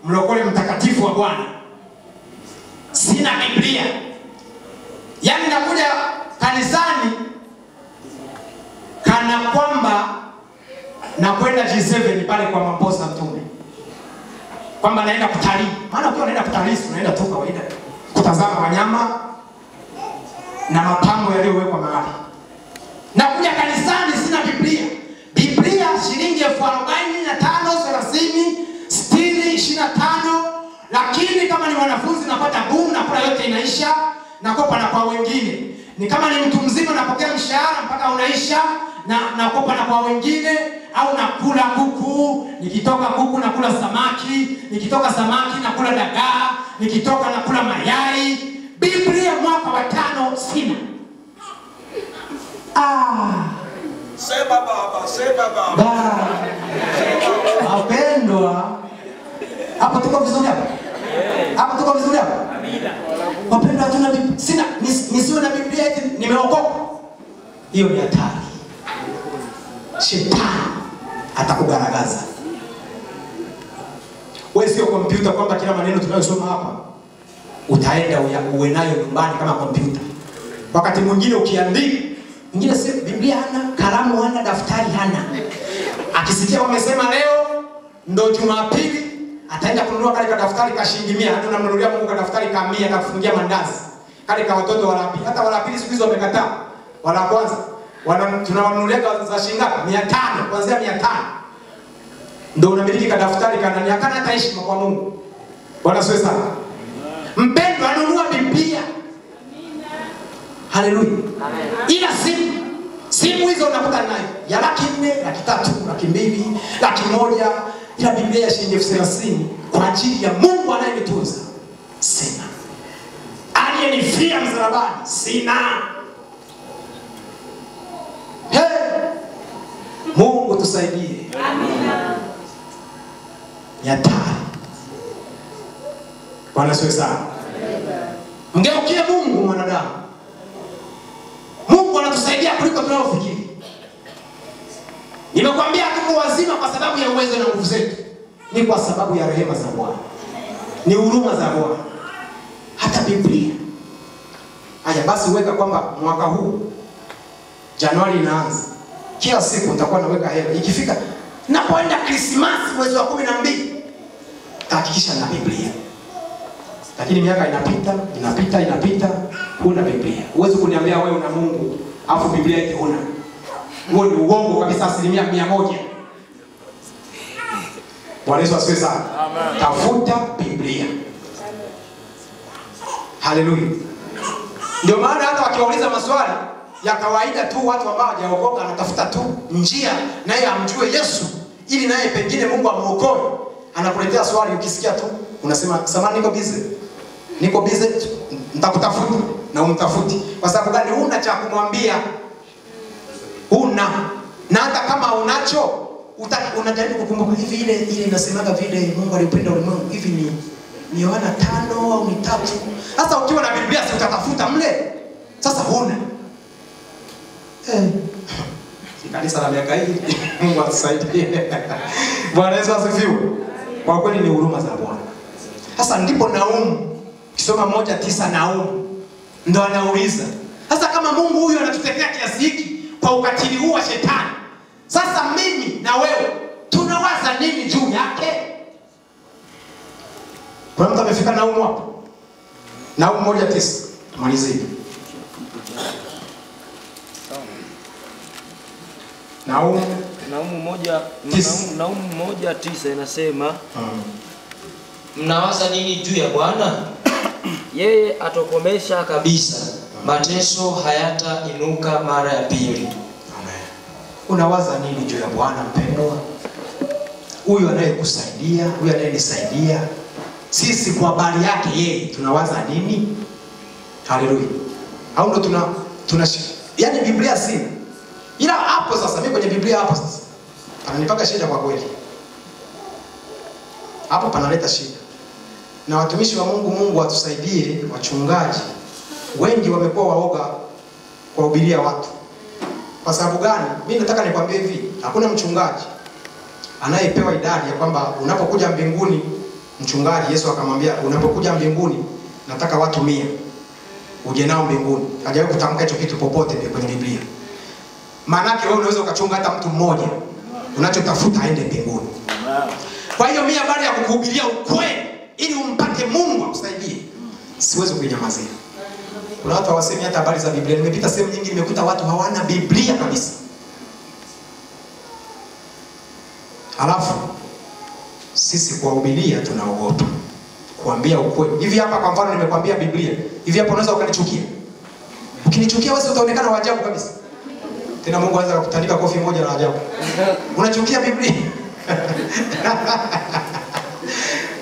mlokole mtakatifu wa Bwana. Sina Biblia. Yaani nakuja kanisani kana kwamba nakwenda G7 pale kwa Mamposa Mtume. Kwamba naenda kutalii. Maana ukiwa unaenda kutalii unaenda tu kawaida kutazama wanyama na mapambo yaliyowekwa mahali. Nakuja kanisani sina Biblia. Biblia shilingi 45, 30, 60, 25. Lakini kama ni mwanafunzi napata boom, nakula yote inaisha, nakopa na kwa wengine. Ni kama ni mtu mzima napokea mshahara mpaka unaisha, na nakopa na kwa wengine, au nakula kuku, nikitoka kuku nakula samaki, nikitoka samaki nakula dagaa, nikitoka nakula mayai. Biblia mwaka wa 5 sina. Sema baba. Wapendwa, hapa tuko vizuri hapa? Hapa tuko vizuri hapa? Amina. Wapendwa, hatuna Biblia. Sina, nisiwe na Biblia eti nimeokoka. Hiyo ni hatari. Shetani atakugaragaza. Wewe sio kompyuta kwamba kila maneno tunayosoma hapa utaenda uwe nayo nyumbani kama kompyuta. Wakati mwingine ukiandika, mwingine si Biblia hana, kalamu hana, daftari hana. Akisikia wamesema leo ndo Jumapili, ataenda kununua kale daftari ka shilingi 100, hadi unamnunulia Mungu ka daftari ka 100 na kufungia mandazi. kale ka watoto wala pili. Hata wala pili siku hizo wamekataa. Wala kwanza tunawanunulia za shilingi 500, kuanzia 500. Ndio unamiliki ka daftari kanani akana hata heshima kwa Mungu. Bwana siwe sana. Mpendwa, anunua Biblia. Haleluya. Amen. Ila simu hizo unakuta nayo ya 400, 300, 200, 100, ila Biblia ya shilingi 30,000 kwa ajili ya Mungu anayenitunza sina. Aliyenifia msalabani sina. Mungu tusaidie. Amina. Yatari. Bwana siwe sana. Mgeukie Mungu mwanadamu. Mungu anatusaidia kuliko tunayofikiri. Nimekwambia tuko wazima kwa sababu ya uwezo na nguvu zetu. Ni kwa sababu ya rehema za Bwana. Ni huruma za Bwana. Hata Biblia. Haya basi weka kwamba mwaka huu Januari inaanza. Kila siku nitakuwa naweka hela. Ikifika napoenda Krismasi mwezi wa 12, tahakikisha na Biblia. Lakini miaka inapita, huna Biblia. Huwezi kuniambia wewe una Mungu, afu Biblia yake huna. Huo ni uongo kabisa 100%. Bwana Yesu asifiwe sana. Amen. Tafuta Biblia. Haleluya. Ndio maana hata wakiwauliza maswali ya kawaida tu, watu ambao hawajaokoka anatafuta tu njia naye amjue Yesu ili naye pengine Mungu amuokoe. Anakuletea swali, ukisikia tu unasema samahani, niko busy, nitakutafuta na umtafuti. Kwa sababu gani? Huna cha kumwambia. Huna. Na hata kama unacho unajaribu kukumbuka hivi ile inasemaga vile Mungu alipenda ulimwengu hivi ni Yohana 5 au 3. Sasa ukiwa na Biblia si utatafuta mle. Sasa huna. Kanisa la miaka hii Mungu atusaidie. Bwana Yesu asifiwe. Kwa kweli ni huruma za Bwana. Sasa ndipo Naumu, kisoma 1:9 Naumu ndo anauliza. Sasa kama Mungu huyu anatutetea kiasi hiki kwa ukatili huu wa shetani, sasa mimi na wewe tunawaza nini juu yake? Kuna mtu amefika Naumu hapo? Naumu 1:9. Tumalize hivi. Naumu 1:9 inasema mnawaza nini juu ya Bwana? Yeye atokomesha kabisa. Mateso hayatainuka mara ya pili. Amen. Unawaza nini juu ya Bwana mpendwa? Huyu anayekusaidia, huyu anayenisaidia. Sisi kwa habari yake yeye tunawaza nini? Haleluya. Au ndo tuna yaani Biblia si. Ila hapo sasa mimi kwenye Biblia hapo sasa ananipaka shida kwa kweli. Hapo panaleta shida. Na watumishi wa Mungu atusaidie, wachungaji wengi wamekuwa waoga kwa kuhubiria watu. Kwa sababu gani? Mimi nataka nikwambie hivi, hakuna mchungaji anayepewa idadi ya kwamba unapokuja mbinguni, mchungaji Yesu akamwambia unapokuja mbinguni nataka watu 100 uje nao mbinguni. Hajawahi kutamka hicho kitu popote kwenye Biblia. Maana yake wewe unaweza ukachunga hata mtu mmoja, unachotafuta aende mbinguni. Kwa hiyo mimi habari ya kukuhubiria ukweli ili umpate Mungu akusaidie, siwezi kuinyamazia. Kuna watu hawasemi hata habari za Biblia. Nimepita sehemu nyingi nimekuta watu hawana Biblia kabisa. Halafu sisi kuwahubiria tunaogopa kuambia ukweli. Hivi hapa kwa mfano nimekwambia Biblia. Hivi hapa unaweza ukanichukia. Ukinichukia wewe utaonekana wa ajabu kabisa. Tena Mungu anaweza kukutandika kofi moja la ajabu. Unachukia Biblia?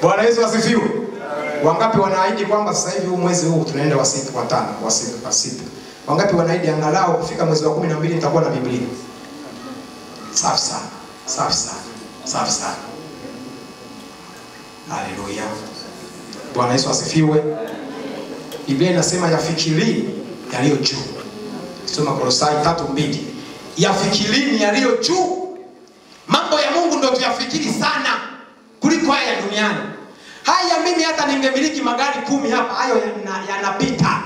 Bwana Yesu asifiwe. Wangapi wanaahidi kwamba sasa hivi huu mwezi huu tunaenda wa 6 wa 5 wa 6. Wangapi wanaahidi angalau kufika mwezi wa 12 nitakuwa na Biblia? Safi sana. Safi sana. Safi sana. Haleluya. Bwana Yesu asifiwe. Biblia inasema yafikirini yaliyo juu. Soma Kolosai 3:2. Yafikirini yaliyo juu. Mambo ya Mungu ndio tuyafikiri sana kuliko haya ya duniani. Haya mimi hata ningemiliki magari 10 hapa, hayo yanapita.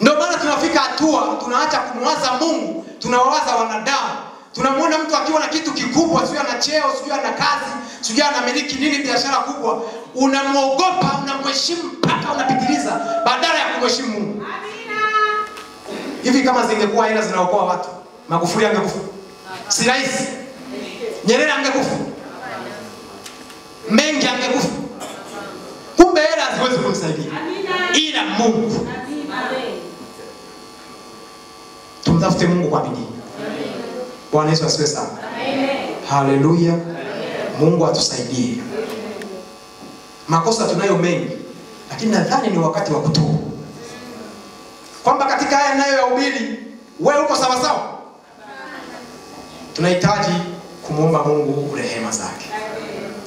Ndio maana tunafika hatua tunaacha kumwaza Mungu, tunawaza wanadamu. Tunamwona mtu akiwa na kitu kikubwa, sio ana cheo, sio ana kazi, sio anamiliki nini, biashara kubwa, unamuogopa, unamheshimu mpaka unapitiliza badala ya kumheshimu Mungu. Amina. Hivi kama zingekuwa hela zinaokoa watu, Magufuli angekufa? Si rais? Nyerere angekufa? Mengi angekufa? Kumbe hela haziwezi kumsaidia. Ila Mungu. Amen. Tumtafute Mungu kwa bidii. Bwana Yesu asifiwe sana. Amen. Haleluya. Mungu atusaidie. Makosa tunayo mengi, lakini nadhani ni wakati wa kutubu. Kwamba katika haya nayo ya ubili, wewe uko sawa sawa? Tunahitaji kumuomba Mungu rehema zake.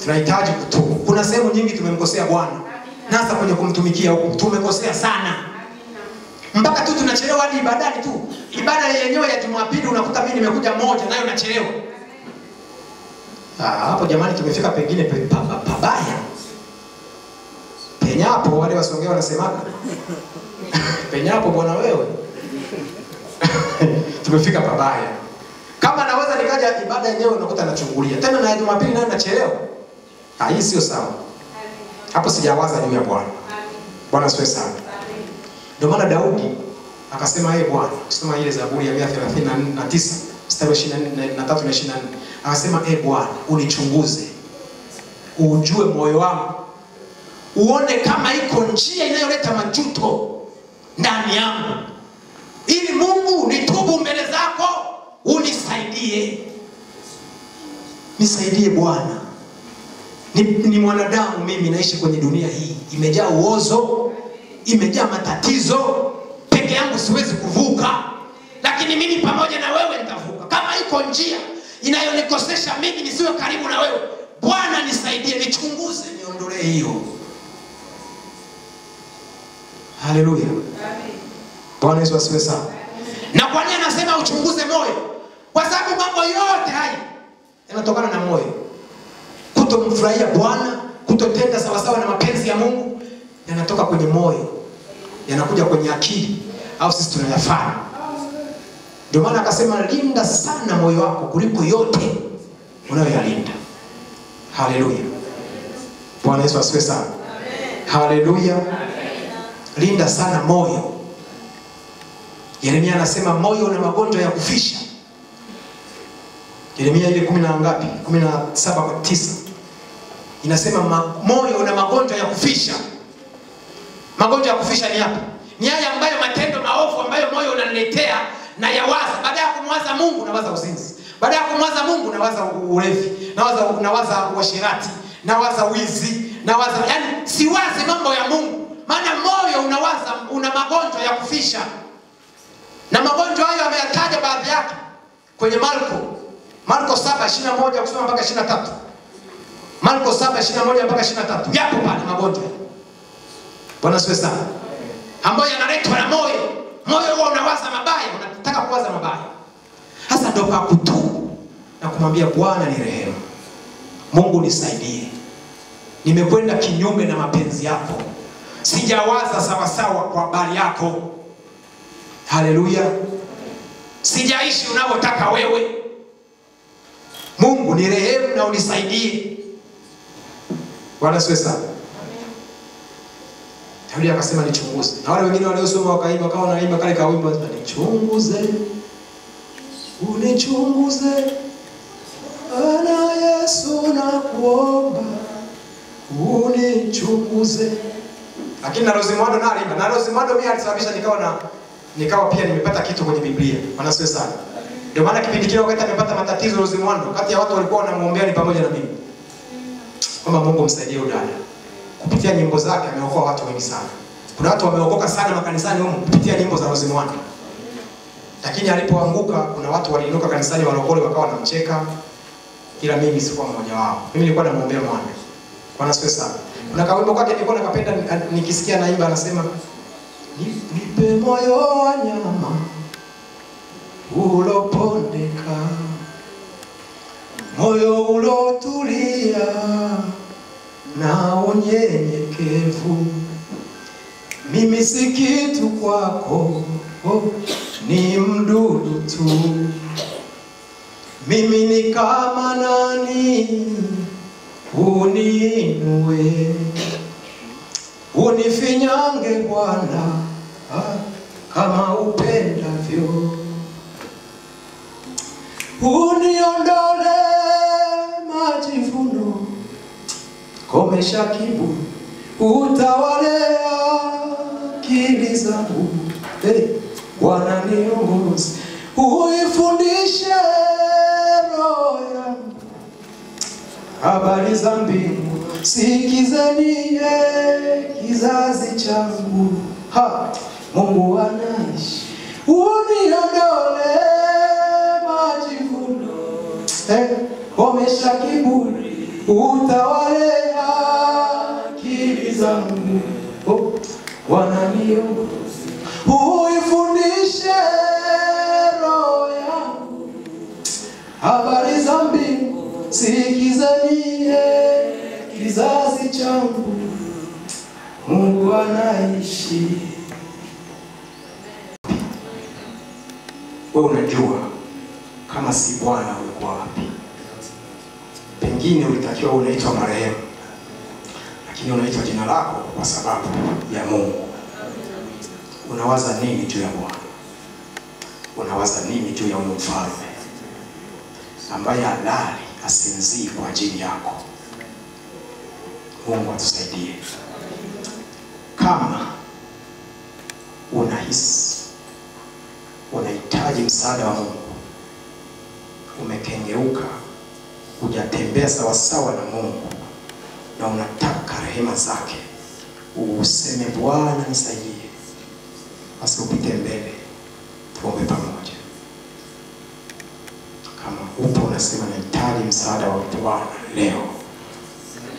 Tunahitaji kutubu. Kuna sehemu nyingi tumemkosea Bwana. Na hasa kwenye kumtumikia huko tumekosea sana. Mpaka tu tunachelewa hadi ibadani tu. Ibada yenyewe ya Jumapili unakuta mimi nimekuja moja nayo nachelewa. Hapo jamani tumefika pengine pabaya. Penyapo wale wasongea wanasemaga. Penyapo bwana wewe. Tumefika pabaya. Kama naweza nikaja ibada yenyewe unakuta nachungulia. Tena na Jumapili nayo nachelewa. Hii sio sawa. Hapo sijawaza juu ya Bwana. Bwana asifiwe sana. Ndio maana Daudi akasema yeye Bwana, kusoma ile Zaburi ya 139 mstari wa 23 na 24. Akasema Bwana, unichunguze. Ujue moyo wangu. Uone kama iko njia inayoleta majuto ndani yangu. Ili Mungu nitubu mbele zako, unisaidie. Nisaidie Bwana. Ni mwanadamu mimi, naishi kwenye dunia hii imejaa uozo, imejaa matatizo, peke yangu siwezi kuvuka, lakini mimi pamoja na wewe nitavuka. Kama iko njia inayonikosesha mimi nisiwe karibu na wewe, Bwana nisaidie, nichunguze, niondolee hiyo. Haleluya. Amen. Bwana Yesu asifiwe sana. Na kwa nini anasema uchunguze moyo? Kwa sababu mambo yote haya yanatokana na moyo. Kutomfurahia Bwana, kutotenda sawa sawa na mapenzi ya Mungu, yanatoka kwenye moyo. Yanakuja kwenye akili au sisi tunayafanya. Ndio maana akasema linda sana moyo wako kuliko yote unayoyalinda. Haleluya. Bwana Yesu asifiwe sana. Haleluya. Linda sana moyo. Yeremia anasema moyo una magonjwa ya kufisha. Yeremia ile 10 na ngapi? 17:9. Inasema moyo una magonjwa ya kufisha. Magonjwa ya kufisha ni yapi? Ni haya ambayo matendo maovu ambayo moyo unaniletea na yawaza. Baada ya kumwaza Mungu nawaza uzinzi. Baada ya kumwaza Mungu nawaza ulevi. Nawaza uasherati. Nawaza wizi. Yani siwazi mambo ya Mungu. Maana moyo una magonjwa ya kufisha. Na magonjwa hayo ameyataja baadhi yake kwenye Marko 7:21 kusoma mpaka 23. Marko 7:21 mpaka 23. Yapo pale magonjwa. Bwana asifiwe sana. Ambayo yanaletwa na moyo. Moyo huo unawaza mabaya, unataka kuwaza mabaya. Hasa ndio kutubu na kumwambia Bwana ni rehema. Mungu nisaidie. Nimekwenda kinyume na mapenzi yako. Sijawaza sawa sawa kwa habari yako. Haleluya. Sijaishi unavyotaka wewe. Mungu ni rehemu na unisaidie. Bwana asifiwe sana. Daudi akasema nichunguze. Na wale wengine waliosoma wakaimba kama wanaimba kale kawimbo nichunguze. Unichunguze. Ana Yesu nakuomba. Unichunguze. Lakini na Rosimwando nalimba. Na Rosimwando mimi alisababisha nikawa pia nimepata kitu kwenye Biblia. Bwana asifiwe sana. Ndio maana kipindi kile wakati amepata matatizo Rosimwando, kati ya watu walikuwa wanamuombea ni pamoja na mimi. Kwamba Mungu msaidie udada. Kupitia nyimbo zake ameokoa watu wengi sana. Kuna watu wameokoka sana makanisani huko kupitia nyimbo za Rosimwando. Lakini alipoanguka kuna watu waliinuka kanisani walokole wakawa wanamcheka. Ila mimi sikuwa mmoja wao. Mimi nilikuwa namuombea mwana. Bwana asifiwe sana. Kuna kawimbo kwake nilikuwa nakapenda nikisikia naimba anasema nipe moyo wa nyama ulopondeka, moyo ulotulia na unyenyekevu. Mimi si kitu kwako, ni mdudu tu. mimi ni kama nani uniinue, unifinyange Bwana kama upendavyo, uniondole majivuno, komesha kiburi, utawale akili zangu. Bwana niongoze, uifundishe roho yangu habari za mbingu, sikizeni kizazi changu. Mungu anaishi, uniondole majivuno, komesha kiburi, utawale akili zangu. Bwana niongoze, uifundishe roho yangu habari za mbingu, sikizeni kizazi changu. Mungu anaishi. Wewe unajua kama si Bwana ulikuwa wapi? Pengine ulitakiwa unaitwa marehemu, lakini unaitwa jina lako kwa sababu ya Mungu. Unawaza nini juu ya Bwana? Unawaza nini juu ya huyo mfalme ambaye halali asinzii kwa ajili yako? Mungu atusaidie. Kama unahisi unahitaji msaada wa Mungu, umekengeuka, hujatembea sawasawa na Mungu, na unataka rehema zake, useme Bwana nisaidie, basi upite mbele tuombe pamoja. Kama upo unasema nahitaji msaada wa Bwana leo,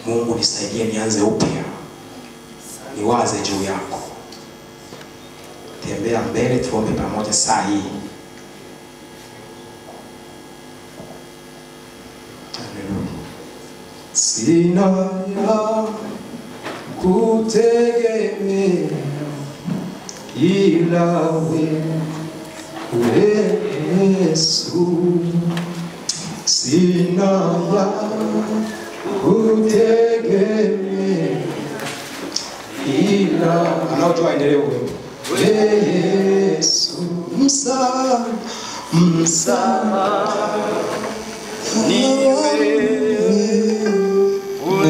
Mungu nisaidie nianze upya, niwaze juu yako, tembea mbele tuombe pamoja saa hii. Sina ya kutegemea ila wewe Yesu, sina ya kutegemea ila anaotoa endelee wewe Yesu. Msa ni wewe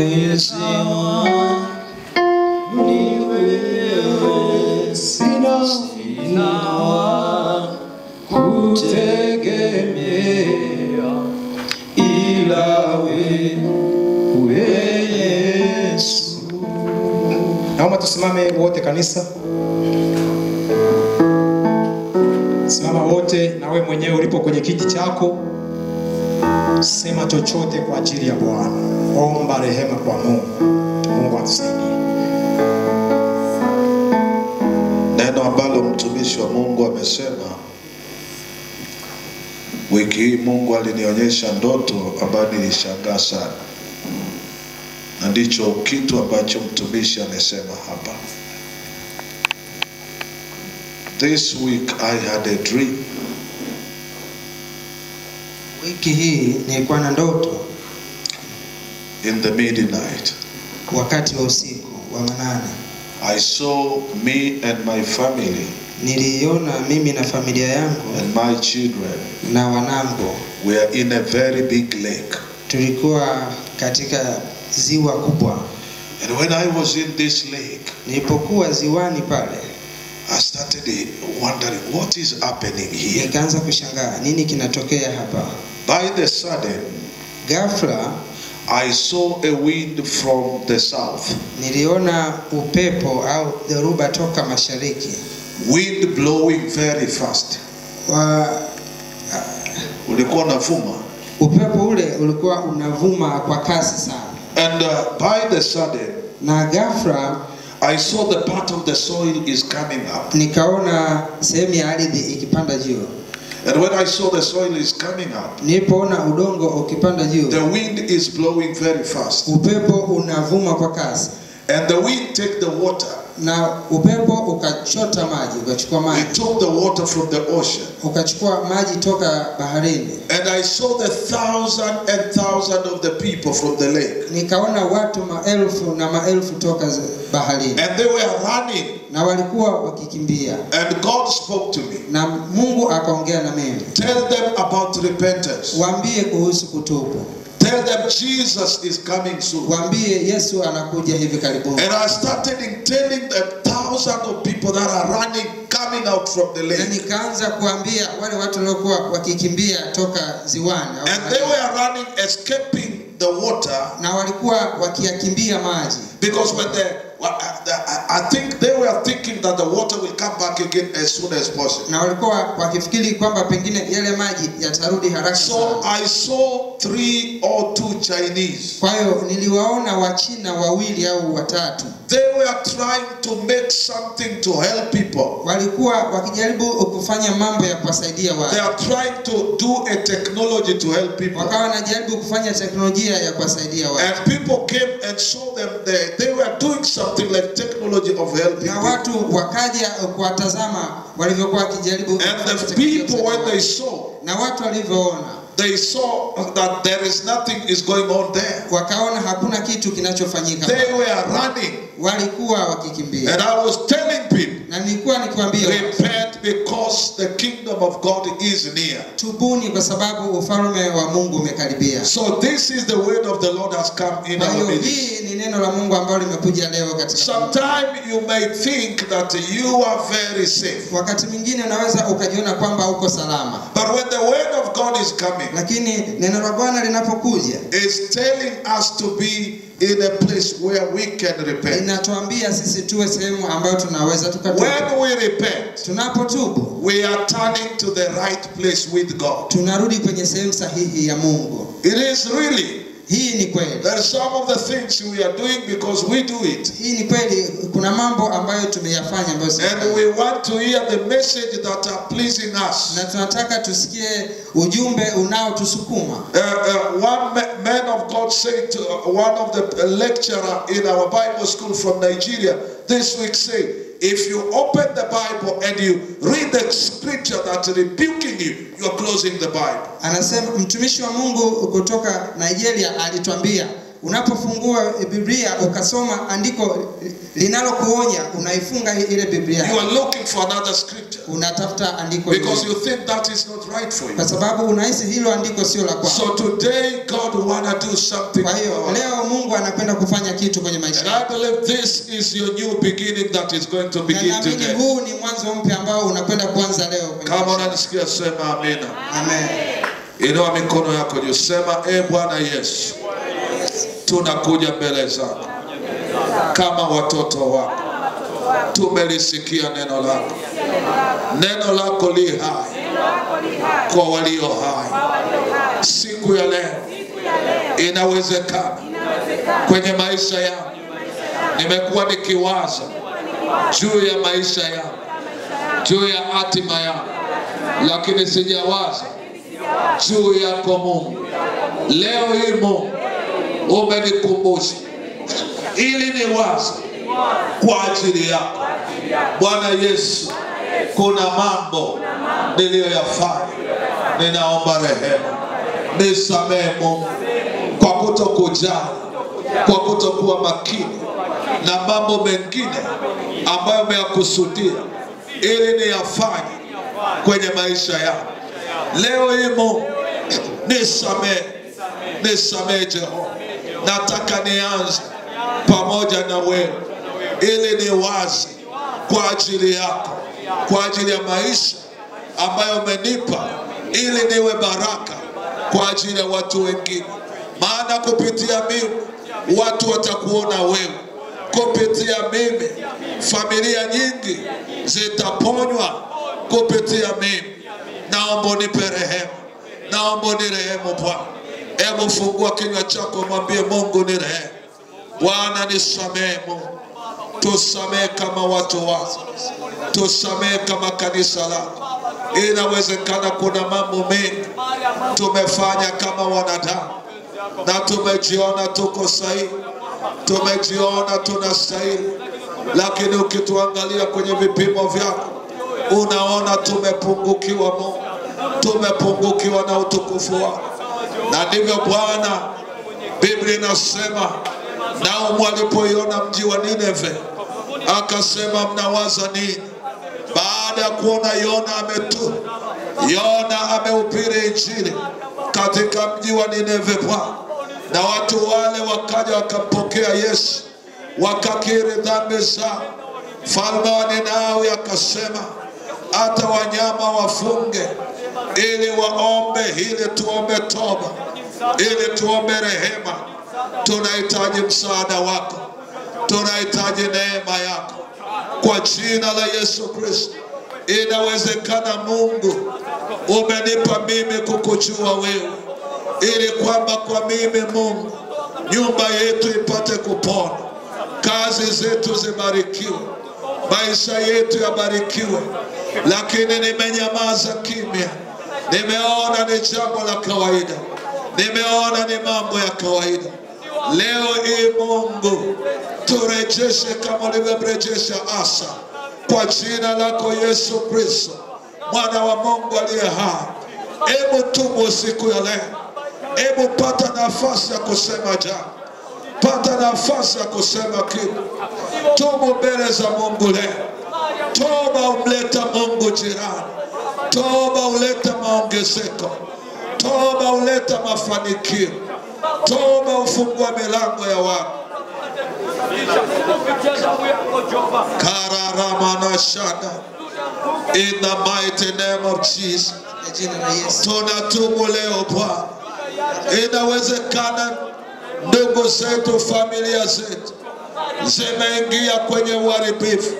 Yesu, ni wewe, sina kutegemea ila wewe Yesu. Naomba tusimame wote kanisa. Simama wote, na wewe mwenyewe ulipo kwenye kiti chako, sema chochote kwa ajili ya Bwana. Omba rehema kwa Mungu. Mungu atusaidie. Neno ambalo mtumishi wa Mungu amesema wiki hii, Mungu alinionyesha ndoto ambayo nilishangaa sana, na ndicho kitu ambacho mtumishi amesema hapa. This week I had a dream. Wiki hii nilikuwa na ndoto In the midnight, wakati wa usiku wa manane. I saw me and my family Niliona mimi na familia yangu and my children na wanangu were in a very big lake. tulikuwa katika ziwa kubwa. And when I was in this lake, Nilipokuwa ziwani pale, I started wondering what is happening here. nikaanza kushangaa nini kinatokea hapa. By the sudden, Ghafla I saw a wind from the south. niliona upepo au dhoruba toka mashariki. Wind blowing very fast. Ulikuwa unavuma. Upepo ule ulikuwa unavuma kwa kasi sana. And by the sudden, Na ghafla I saw the part of the soil is coming up. nikaona sehemu ya ardhi ikipanda juu. And when I saw the soil is coming up, Nilipoona udongo ukipanda juu, the wind is blowing very fast. upepo unavuma kwa kasi. And the wind take the water na upepo ukachota maji, ukachukua He maji, took the water from the ocean. ukachukua maji toka baharini. And I saw the thousands of the people from the lake. Nikaona watu maelfu na maelfu toka baharini, And they were running. na walikuwa wakikimbia. And God spoke to me. Na Mungu akaongea na mimi, Tell them about repentance. waambie kuhusu kutubu, Tell them Jesus is coming soon. waambie Yesu anakuja hivi karibuni. And I started telling them thousands of people that are running, coming out from the Na lake. nikaanza kuambia wale watu waliokuwa wakikimbia toka ziwani, And they were running, escaping the water. na walikuwa wakiyakimbia maji, Because when I think they were thinking that the water will come back again as soon as possible. na walikuwa wakifikiri kwamba pengine yale maji yatarudi haraka So sana. I saw 3 or 2 Chinese. Kwa hiyo niliwaona Wachina wawili au watatu, They were trying to make something to help people. walikuwa wakijaribu kufanya mambo ya kuwasaidia They watu, are trying to do a technology to help people. wakawa wanajaribu kufanya teknolojia ya kuwasaidia watu, And people came and saw them there. They were doing something like technology of helping na people. watu wakaja kuwatazama walivyokuwa wakijaribu And kufanya the teknolojia people, when kusaidia they watu. saw, Na watu walivyoona, they saw that there is nothing is going on there. wakaona hakuna kitu kinachofanyika, They were running. walikuwa wakikimbia. And I was telling people, Na nilikuwa nikiwaambia repent because the kingdom of God is near. tubuni, kwa sababu ufalme wa Mungu umekaribia. So this is the word of the Lord has come in Kwa our hiyo midst. hii ni neno la Mungu ambalo limekuja leo katika. Sometimes you may think that you are very safe. Wakati mwingine unaweza ukajiona kwamba uko salama, But when the word of God is coming, lakini neno la Bwana linapokuja it's telling us to be in a place where we can repent. linatuambia sisi tuwe sehemu ambayo tunaweza tukatubu. When we repent, Tunapotubu we are turning to the right place with God. tunarudi kwenye sehemu sahihi ya Mungu. It is really, Hii ni kweli. there are some of the things we are doing because we do it. Hii ni kweli, kuna mambo ambayo tumeyafanya ambayo si And we want to hear the message that are pleasing us. na tunataka tusikie ujumbe unaotusukuma. One man of God said to one of the lecturer in our Bible school from Nigeria this week, said, if you open the Bible and you read the scripture that's rebuking you, you're closing the Bible. Anasema mtumishi wa Mungu kutoka Nigeria alituambia, unapofungua Biblia ukasoma andiko linalokuonya, unaifunga ile Biblia. You are looking for another scripture Unatafuta andiko because lingine, you think that is not right for you. kwa sababu unahisi hilo andiko sio la kwako. So today God wanna do something. Kwa hiyo leo Mungu anapenda kufanya kitu kwenye maisha And yako. I believe this is your new beginning that is going to Na begin naamini today. huu ni mwanzo mpya ambao unakwenda kuanza leo kwenye Kama maisha. unanisikia sema amina. Amen. Inua mikono yako juu, sema Bwana Yesu, tunakuja mbele zako kama watoto wako, tumelisikia neno lako. Neno lako li hai kwa walio hai. Siku ya leo inawezekana kwenye maisha yangu nimekuwa nikiwaza juu ya maisha yangu, juu ya hatima yangu, lakini sijawaza juu yako Mungu. Leo hii Mungu umenikumbusha ili niwaze kwa ajili yako. Bwana Yesu, kuna mambo niliyoyafanya, ninaomba rehema, nisamehe Mungu kwa kutokujali, kwa kutokuwa makini na mambo mengine ambayo umeyakusudia ili niyafanye kwenye maisha yangu. Leo hii Mungu nisamehe Jehova. Nataka nianze pamoja na wewe ili niwaze kwa ajili yako, kwa ajili ya maisha ambayo umenipa, ili niwe baraka kwa ajili ya watu wengine. Maana kupitia mimi watu watakuona wewe, kupitia mimi familia nyingi zitaponywa, kupitia mimi. Naomba nipe rehema, naomba nirehemu Bwana. Hebu fungua kinywa chako, mwambie Mungu ni rehemu. Bwana nisamehe Mungu, tusamehe kama watu wako, tusamehe kama kanisa lako. Inawezekana kuna mambo mengi tumefanya kama wanadamu na tumejiona tuko sahihi, tumejiona tunastahili, lakini ukituangalia kwenye vipimo vyako unaona tumepungukiwa Mungu, tumepungukiwa na utukufu wako. Na ndivyo Bwana, Biblia inasema nao walipoiona mji wa Nineve akasema mnawaza nini? Baada ya kuona Yona amehubiri injili katika mji wa Nineve Bwana, na watu wale wakaja wakampokea Yesu, wakakiri dhambi zao. Mfalme wa Ninawi akasema hata wanyama wafunge ili waombe, ili tuombe toba, ili tuombe rehema. Tunahitaji msaada wako, tunahitaji neema yako kwa jina la Yesu Kristo. Inawezekana Mungu umenipa mimi kukujua wewe, ili kwamba kwa mimi Mungu nyumba yetu ipate kupona, kazi zetu zibarikiwe, maisha yetu yabarikiwe. Lakini nimenyamaza kimya, nimeona ni jambo la kawaida, nimeona ni mambo ya kawaida. Leo hii Mungu turejeshe kama ulivyomrejesha Asa kwa jina lako Yesu Kristo, mwana wa Mungu aliye hai. Hebu tubu siku ya leo, hebu pata nafasi ya kusema jambo, pata nafasi ya kusema kitu. Tubu mbele za Mungu leo. Toba umleta Mungu jirani, toba uleta maongezeko, toba uleta mafanikio, toba ufungua milango ya watu. Kararama shaka in the mighty name of Jesus. Tunatubu leo Bwana. Inawezekana ndugu zetu, familia zetu zimeingia kwenye uharibifu.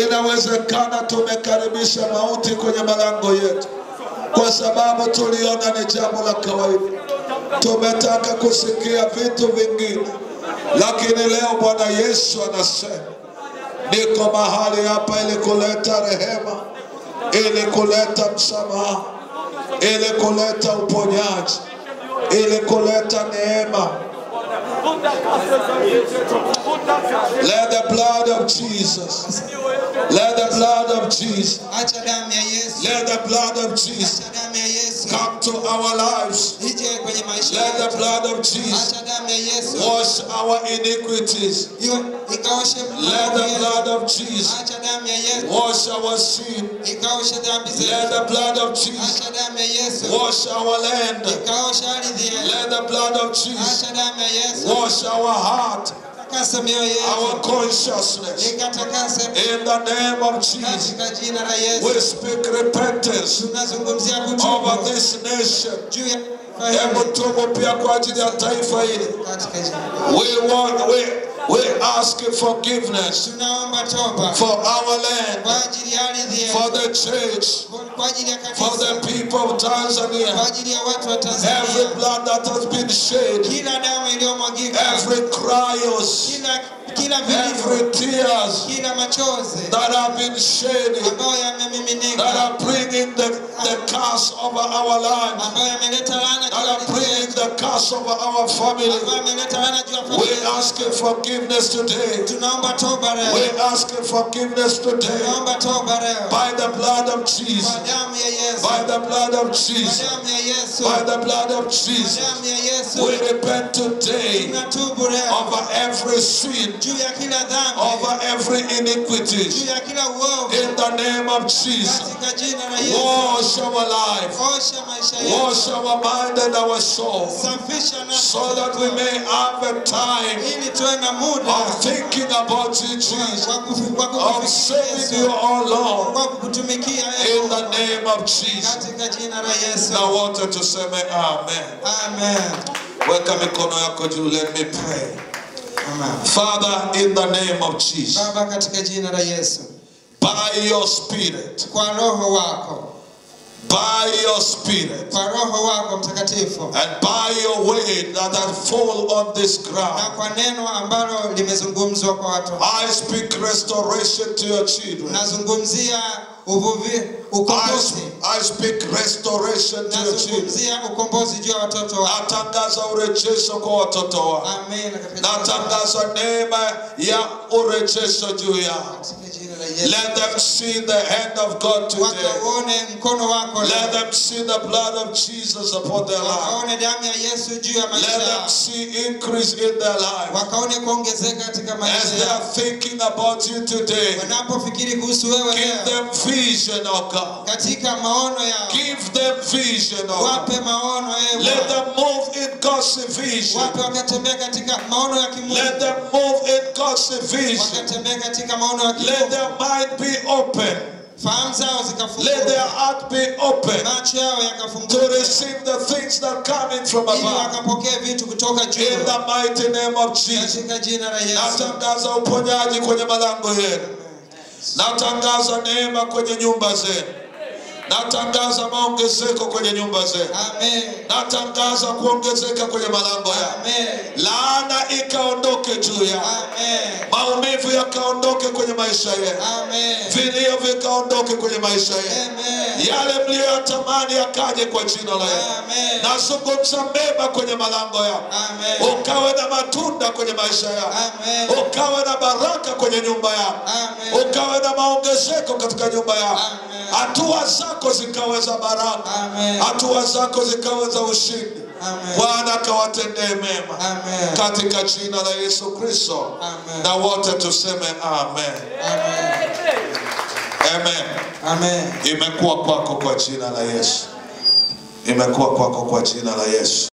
Inawezekana tumekaribisha mauti kwenye malango yetu kwa sababu tuliona ni jambo la kawaida. Tumetaka kusikia vitu vingine, lakini leo Bwana Yesu anasema niko mahali hapa ili kuleta rehema, ili kuleta msamaha, ili kuleta uponyaji, ili kuleta neema. Let the blood of Jesus, let the blood of Jesus, let the blood of Jesus come to our lives. Let the blood of Jesus wash our iniquities. Let the blood of Jesus wash our sin. Let the blood of Jesus wash our land. Let the blood of Jesus wash our heart, our consciousness. In the name of Jesus, we speak repentance over this nation. Hebu tubu pia kwa ajili ya taifa hili. We ask forgiveness for our land, for the church, for the people of Tanzania. Every blood that has been shed, every cries, every tears that have been shed, that are bringing the curse over our lives, that are bringing the curse over our family. We ask forgiveness today. We ask forgiveness today. By the blood of Jesus. By the blood of Jesus. By the blood of Jesus. We repent today over every sin, over every iniquity. In the name of Jesus. Wash our life. Wash our mind and our soul, so that we may have a time of thinking about you, Jesus, of serving you, oh Lord, in the name of Jesus. Now wanted to say amen. Amen. Weka mikono yako juu, let me pray. Amen. Father, in the name of Jesus, by your spirit, by your spirit, and by your word that has fall on this ground, I speak restoration to your children. ukombozi. I speak restoration to your children. Nazungumzia ukombozi juu ya watoto wako. Natangaza urejesho kwa watoto wako. Amen. Natangaza neema ya urejesho juu yao. Let them see the hand of God today. Wakaone mkono wako. Let them see the blood of Jesus upon their life. Wakaone damu ya Yesu juu ya maisha yao. Let them see increase in their life. Wakaone kuongezeka katika maisha As they yao. are thinking about you today, wanapofikiri kuhusu wewe give leo, them vision, oh God. katika maono yao, Give them vision, oh God. wape maono wewe. Let them move in God's vision. Wape wakatembea katika maono ya kimungu. Let them move in God's vision. Wakatembea katika maono ya kimungu. Let their mind be open. Fahamu zao zikafunguka. Let their heart be open Macho yao to yakafunguka. receive the things that come in from Ili above. wakapokea vitu kutoka juu. In the mighty name of Jesus. Katika jina la Yesu. Natangaza uponyaji kwenye malango yenu. Natangaza neema kwenye nyumba zenu. Natangaza maongezeko kwenye nyumba zenu. Amen. Natangaza kuongezeka kwenye malango yao. Amen. Laana ikaondoke juu yao. Amen. Maumivu yakaondoke kwenye maisha yenu. Amen. Vilio vikaondoke kwenye maisha yenu. Amen. Yale mliyoyatamani yakaje kwa jina la Yesu. Amen. Nazungumza mema kwenye malango yao. Amen. Ukawe na matunda kwenye maisha yao. Amen. Ukawe na baraka kwenye nyumba yao. Amen. Ukawe na maongezeko katika nyumba yao. Amen. Hatua zako zikawe za baraka. Amen. Hatua zako zikawe za ushindi. Amen. Bwana akawatendee mema. Amen. Katika jina la Yesu Kristo. Amen. Na wote tuseme amen. Amen. Amen. Amen. Imekuwa kwako kwa jina la Yesu. Imekuwa kwako kwa jina la Yesu.